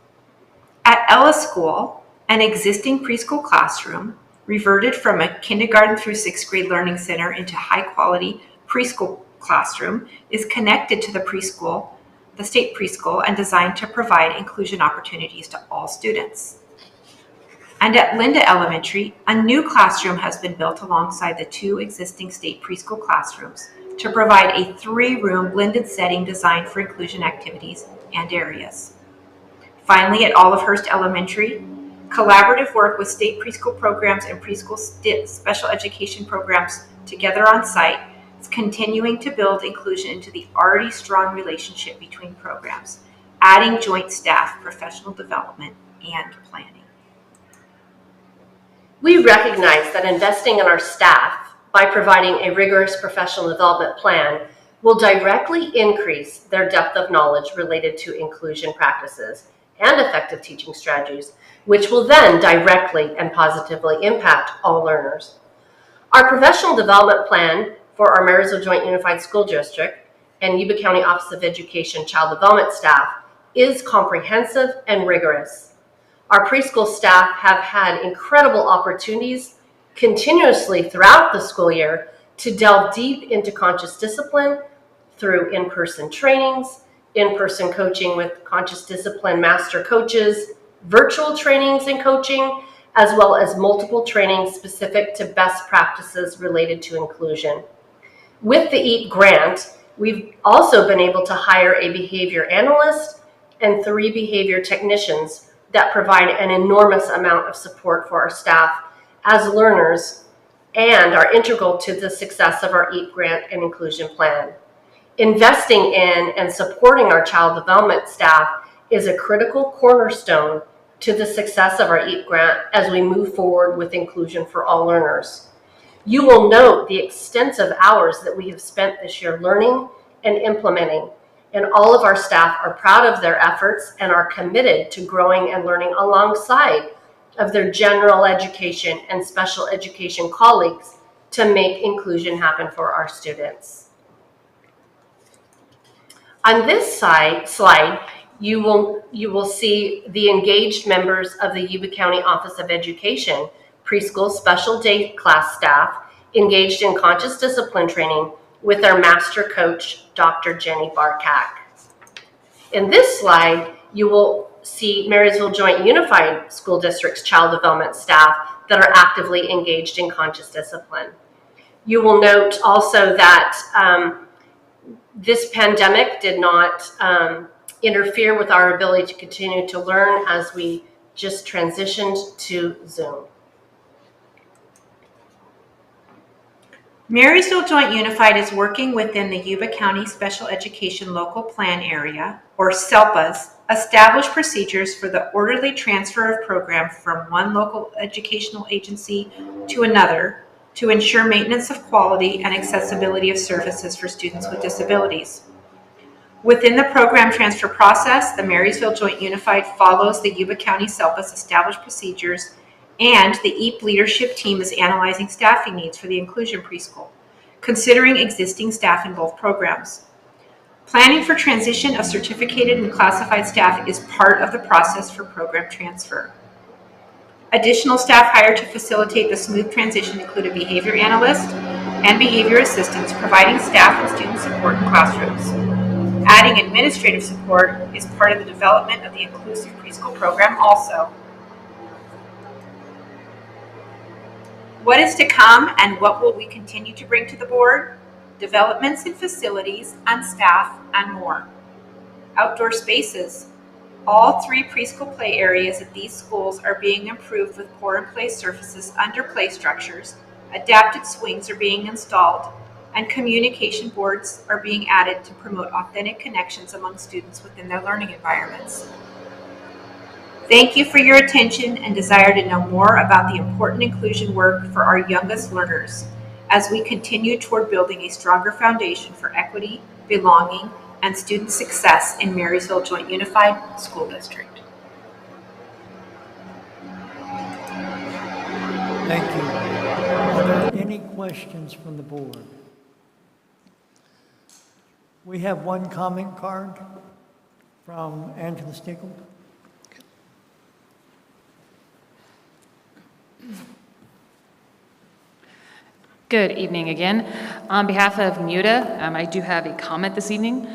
At Ella School, an existing preschool classroom reverted from a kindergarten through 6th grade learning center into high-quality preschool classroom is connected to the preschool, the state preschool, and designed to provide inclusion opportunities to all students. And at Linda Elementary, a new classroom has been built alongside the 2 existing state preschool classrooms to provide a 3-room blended setting designed for inclusion activities and areas. Finally, at Olivehurst Elementary, collaborative work with state preschool programs and preschool special education programs together on site is continuing to build inclusion into the already strong relationship between programs, adding joint staff, professional development, and planning.
We recognize that investing in our staff by providing a rigorous professional development plan will directly increase their depth of knowledge related to inclusion practices and effective teaching strategies, which will then directly and positively impact all learners. Our professional development plan for our Marysville Joint Unified School District and Yuba County Office of Education Child Development staff is comprehensive and rigorous. Our preschool staff have had incredible opportunities continuously throughout the school year to delve deep into conscious discipline through in-person trainings, in-person coaching with conscious discipline master coaches, virtual trainings and coaching, as well as multiple trainings specific to best practices related to inclusion. With the EAP grant, we've also been able to hire a behavior analyst and 3 behavior technicians that provide an enormous amount of support for our staff as learners and are integral to the success of our EAP grant and inclusion plan. Investing in and supporting our child development staff is a critical cornerstone to the success of our EAP grant as we move forward with inclusion for all learners. You will note the extensive hours that we have spent this year learning and implementing, and all of our staff are proud of their efforts and are committed to growing and learning alongside of their general education and special education colleagues to make inclusion happen for our students. On this slide, you will see the engaged members of the Yuba County Office of Education preschool special day class staff engaged in conscious discipline training with our master coach, Dr. Jenny Barkak. In this slide, you will see Marysville Joint Unified School District's child development staff that are actively engaged in conscious discipline. You will note also that this pandemic did not interfere with our ability to continue to learn as we just transitioned to Zoom.
Marysville Joint Unified is working within the Yuba County Special Education Local Plan Area, or SELPA's, established procedures for the orderly transfer of program from one local educational agency to another to ensure maintenance of quality and accessibility of services for students with disabilities. Within the program transfer process, the Marysville Joint Unified follows the Yuba County SELPA's established procedures, and the EAP leadership team is analyzing staffing needs for the inclusion preschool, considering existing staff in both programs. Planning for transition of certificated and classified staff is part of the process for program transfer. Additional staff hired to facilitate the smooth transition include a behavior analyst and behavior assistants providing staff and student support in classrooms. Adding administrative support is part of the development of the inclusive preschool program also. What is to come and what will we continue to bring to the board? Developments in facilities and staff and more. Outdoor spaces. All 3 preschool play areas at these schools are being improved with pour-in-place surfaces under play structures, adapted swings are being installed, and communication boards are being added to promote authentic connections among students within their learning environments. Thank you for your attention and desire to know more about the important inclusion work for our youngest learners as we continue toward building a stronger foundation for equity, belonging, and student success in Marysville Joint Unified School District.
Thank you. Are there any questions from the board? We have one comment card from Angela Stickle.
Good evening again. On behalf of MUTA, I do have a comment this evening.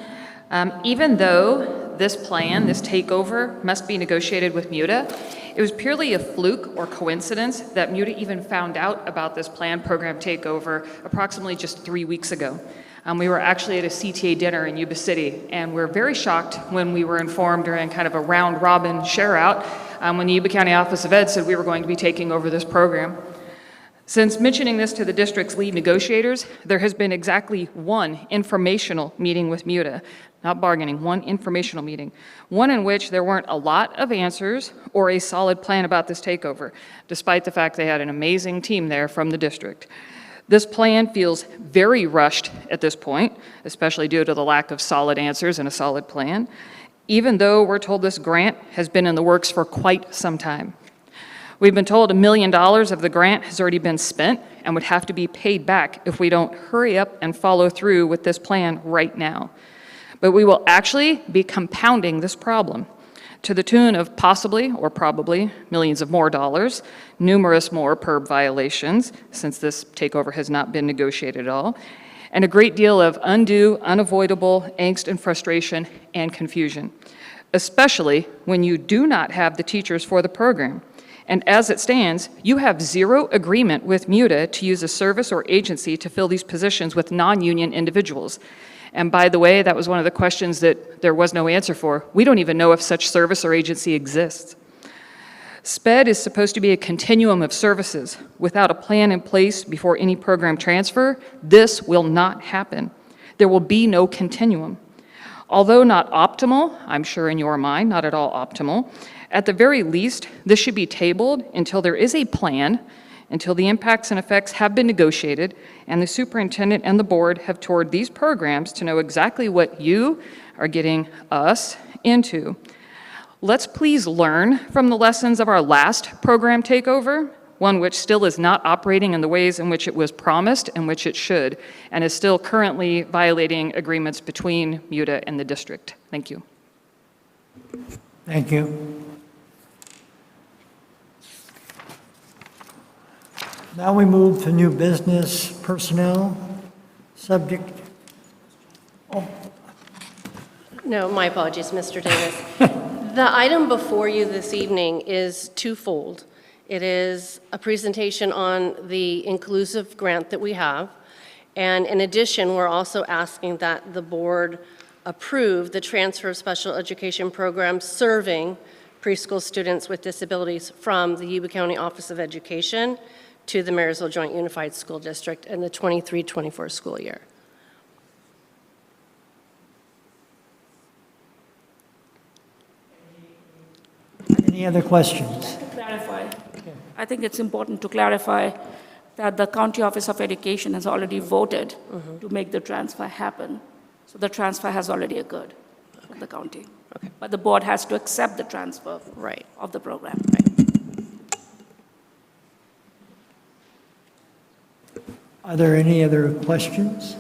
Even though this plan, this takeover, must be negotiated with MUTA, it was purely a fluke or coincidence that MUTA even found out about this planned program takeover approximately just 3 weeks ago. We were actually at a CTA dinner in Yuba City, and we're very shocked when we were informed during kind of a round-robin share-out when the Yuba County Office of Ed said we were going to be taking over this program. Since mentioning this to the district's lead negotiators, there has been exactly one informational meeting with MUTA, not bargaining, one informational meeting, one in which there weren't a lot of answers or a solid plan about this takeover, despite the fact they had an amazing team there from the district. This plan feels very rushed at this point, especially due to the lack of solid answers and a solid plan. even though we're told this grant has been in the works for quite some time. We've been told $1 million of the grant has already been spent and would have to be paid back if we don't hurry up and follow through with this plan right now. But we will actually be compounding this problem to the tune of possibly or probably millions of more dollars, numerous more PERB violations, since this takeover has not been negotiated at all, and a great deal of undue, unavoidable angst and frustration and confusion, especially when you do not have the teachers for the program. And as it stands, you have zero agreement with MUTA to use a service or agency to fill these positions with non-union individuals. And by the way, that was one of the questions that there was no answer for. We don't even know if such service or agency exists. SPED is supposed to be a continuum of services. Without a plan in place before any program transfer, this will not happen. There will be no continuum. Although not optimal, I'm sure in your mind, not at all optimal, at the very least, this should be tabled until there is a plan, until the impacts and effects have been negotiated, and the superintendent and the board have toured these programs to know exactly what you are getting us into. Let's please learn from the lessons of our last program takeover, one which still is not operating in the ways in which it was promised and which it should, and is still currently violating agreements between MUTA and the district. Thank you.
Thank you. Now we move to new business personnel. Subject. Oh.
No, my apologies, Mr. Davis. The item before you this evening is twofold. It is a presentation on the inclusive grant that we have, and in addition, we're also asking that the board approve the transfer of special education programs serving preschool students with disabilities from the Yuba County Office of Education to the Marysville Joint Unified School District in the 23-24 school year.
Any other questions?
Clarify. I think it's important to clarify that the County Office of Education has already voted to make the transfer happen. So the transfer has already occurred from the county.
Okay.
But the board has to accept the transfer of the program.
Are there any other questions?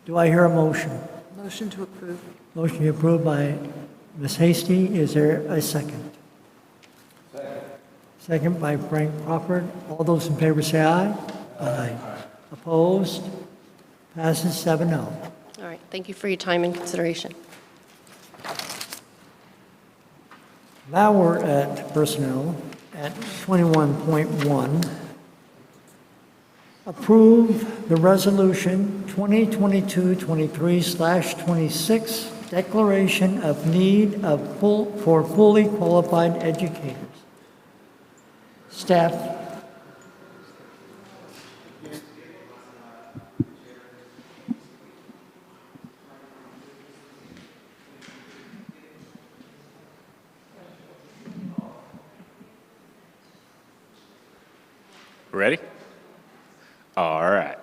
Do I hear a motion?
Motion to approve.
Motion approved by Ms. Hasty. Is there a second? Second by Frank Crawford. All those in favor say aye. Aye. Opposed? Passes 7-0.
All right, thank you for your time and consideration.
Now we're at personnel at 21.1. Approve the resolution 2022-23/26 declaration of need for fully qualified educators. Staff.
Ready? All right.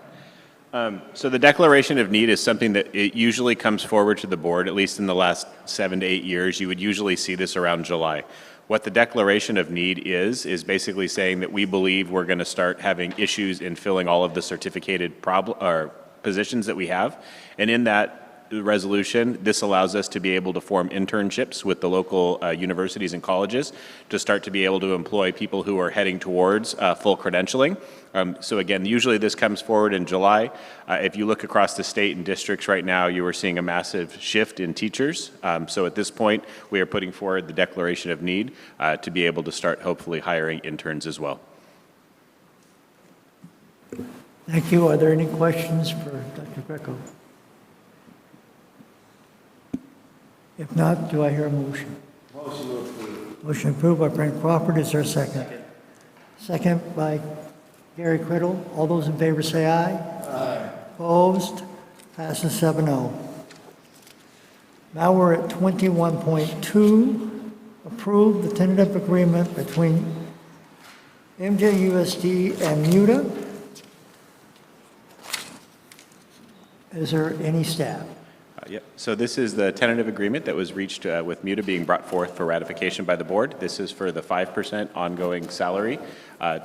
So the declaration of need is something that it usually comes forward to the board, at least in the last 7 to 8 years. You would usually see this around July. What the declaration of need is basically saying that we believe we're going to start having issues in filling all of the certificated positions that we have. And in that resolution, this allows us to be able to form internships with the local universities and colleges to start to be able to employ people who are heading towards full credentialing. So again, usually this comes forward in July. If you look across the state and districts right now, you are seeing a massive shift in teachers. So at this point, we are putting forward the declaration of need to be able to start hopefully hiring interns as well.
Thank you. Are there any questions for Dr. Greco? If not, do I hear a motion?
Motion approved.
Motion approved by Frank Crawford. Is there a second? Second by Gary Criddle. All those in favor say aye.
Aye.
Opposed? Passes 7-0. Now we're at 21.2. Approve the tentative agreement between MJUSD and MUTA. Is there any staff?
Yep. So this is the tentative agreement that was reached with MUTA being brought forth for ratification by the board. This is for the 5% ongoing salary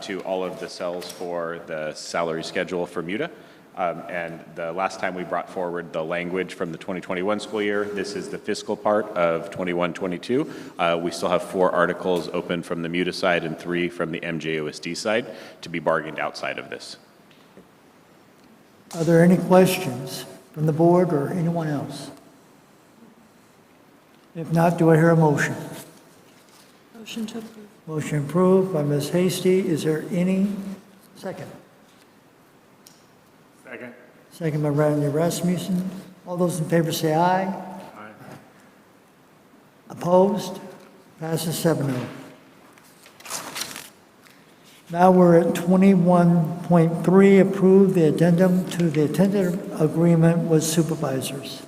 to all of the cells for the salary schedule for MUTA. And the last time we brought forward the language from the 2021 school year, this is the fiscal part of 21-22. We still have 4 articles open from the MUTA side and 3 from the MJUSD side to be bargained outside of this.
Are there any questions from the board or anyone else? If not, do I hear a motion?
Motion to approve.
Motion approved by Ms. Hasty. Is there any second?
Second.
Second by Randy Rasmussen. All those in favor say aye.
Aye.
Opposed? Passes 7-0. Now we're at 21.3, approve the addendum to the tentative agreement with supervisors.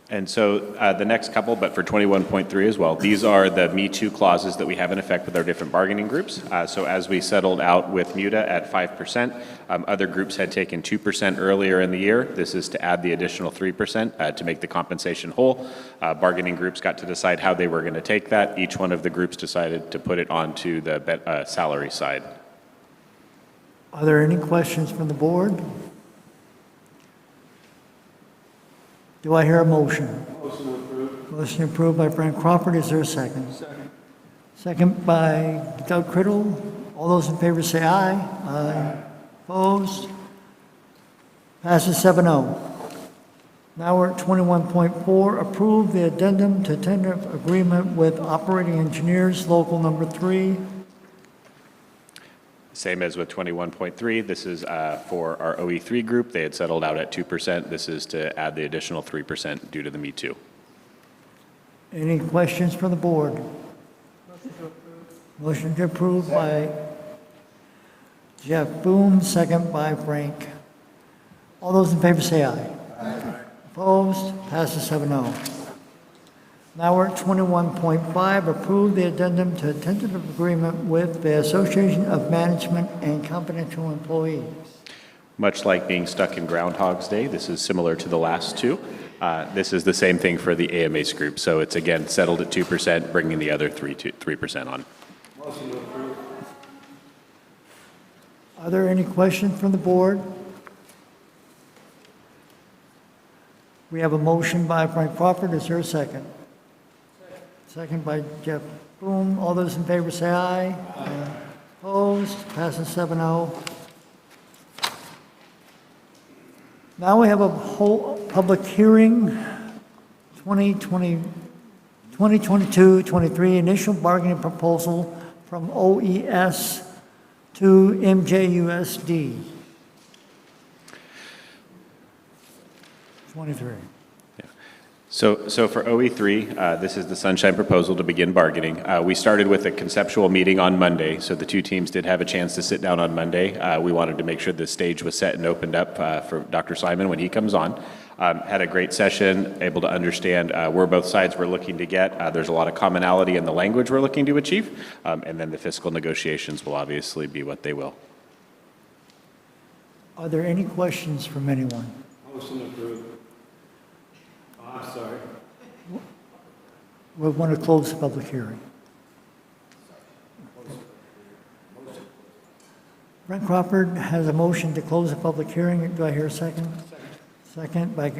And so the next couple, but for 21.3 as well, these are the Me Too clauses that we have in effect with our different bargaining groups. So as we settled out with MUTA at 5%, other groups had taken 2% earlier in the year. This is to add the additional 3% to make the compensation whole. Bargaining groups got to decide how they were going to take that. Each one of the groups decided to put it onto the salary side.
Are there any questions from the board? Do I hear a motion?
Motion approved.
Motion approved by Frank Crawford. Is there a second?
Second.
Second by Doug Criddle. All those in favor say aye. Aye. Opposed? Passes 7-0. Now we're at 21.4, approve the addendum to tentative agreement with operating engineers, local number 3.
Same as with 21.3, this is for our OE3 group. They had settled out at 2%. This is to add the additional 3% due to the Me Too.
Any questions from the board? Motion to approve by Jeff Boone, second by Frank. All those in favor say aye. Aye. Opposed? Passes 7-0. Now we're at 21.5, approve the addendum to a tentative agreement with the Association of Management and Confidential Employees.
Much like being stuck in Groundhog's Day, this is similar to the last two. This is the same thing for the AMACE group. So it's again settled at 2%, bringing the other 3% on.
Motion to approve.
Are there any questions from the board? We have a motion by Frank Crawford. Is there a second? Second by Jeff Boone. All those in favor say aye. Aye. Opposed? Passes 7-0. Now we have a whole public hearing, 2022-23, initial bargaining proposal from OES to MJUSD. 23.
So for OE3, this is the Sunshine proposal to begin bargaining. We started with a conceptual meeting on Monday, so the two teams did have a chance to sit down on Monday. We wanted to make sure the stage was set and opened up for Dr. Simon when he comes on. Had a great session, able to understand where both sides were looking to get. There's a lot of commonality in the language we're looking to achieve, and then the fiscal negotiations will obviously be what they will.
Are there any questions from anyone?
Motion approved. I'm sorry.
We want to close the public hearing. Brent Crawford has a motion to close the public hearing. Do I hear a second? Second by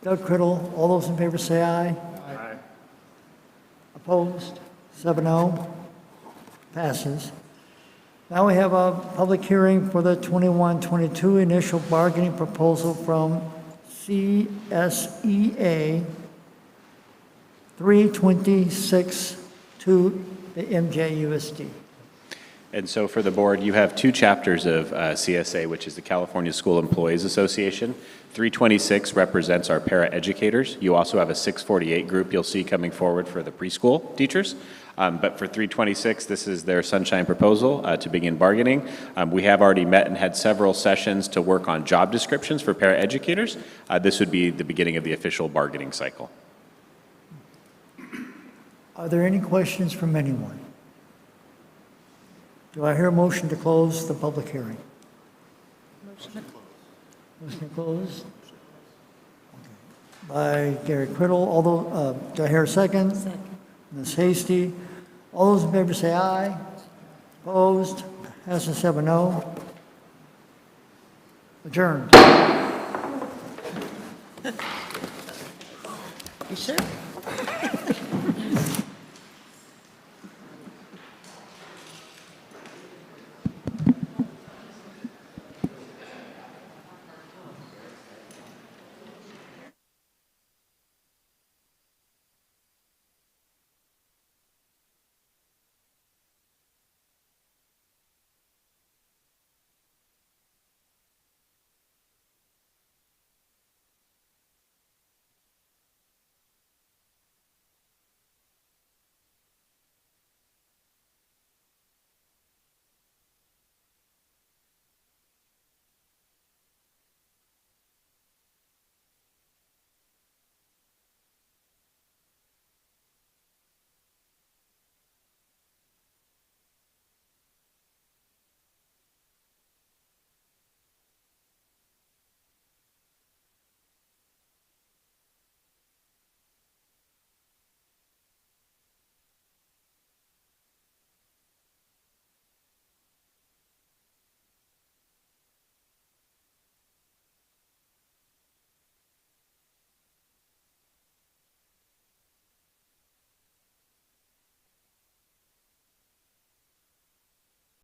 Doug Criddle. All those in favor say aye.
Aye.
Opposed? 7-0. Passes. Now we have a public hearing for the 21-22 initial bargaining proposal from CSEA 326 to the MJUSD.
And so for the board, you have two chapters of CSA, which is the California School Employees Association. 326 represents our paraeducators. You also have a 648 group you'll see coming forward for the preschool teachers. But for 326, this is their Sunshine proposal to begin bargaining. We have already met and had several sessions to work on job descriptions for paraeducators. This would be the beginning of the official bargaining cycle.
Are there any questions from anyone? Do I hear a motion to close the public hearing? Motion to close. Motion to close. by Gary Criddle. Although, do I hear a second? Second. Ms. Hasty. All those in favor say aye. Opposed? Passes 7-0. Adjourned.
You sure?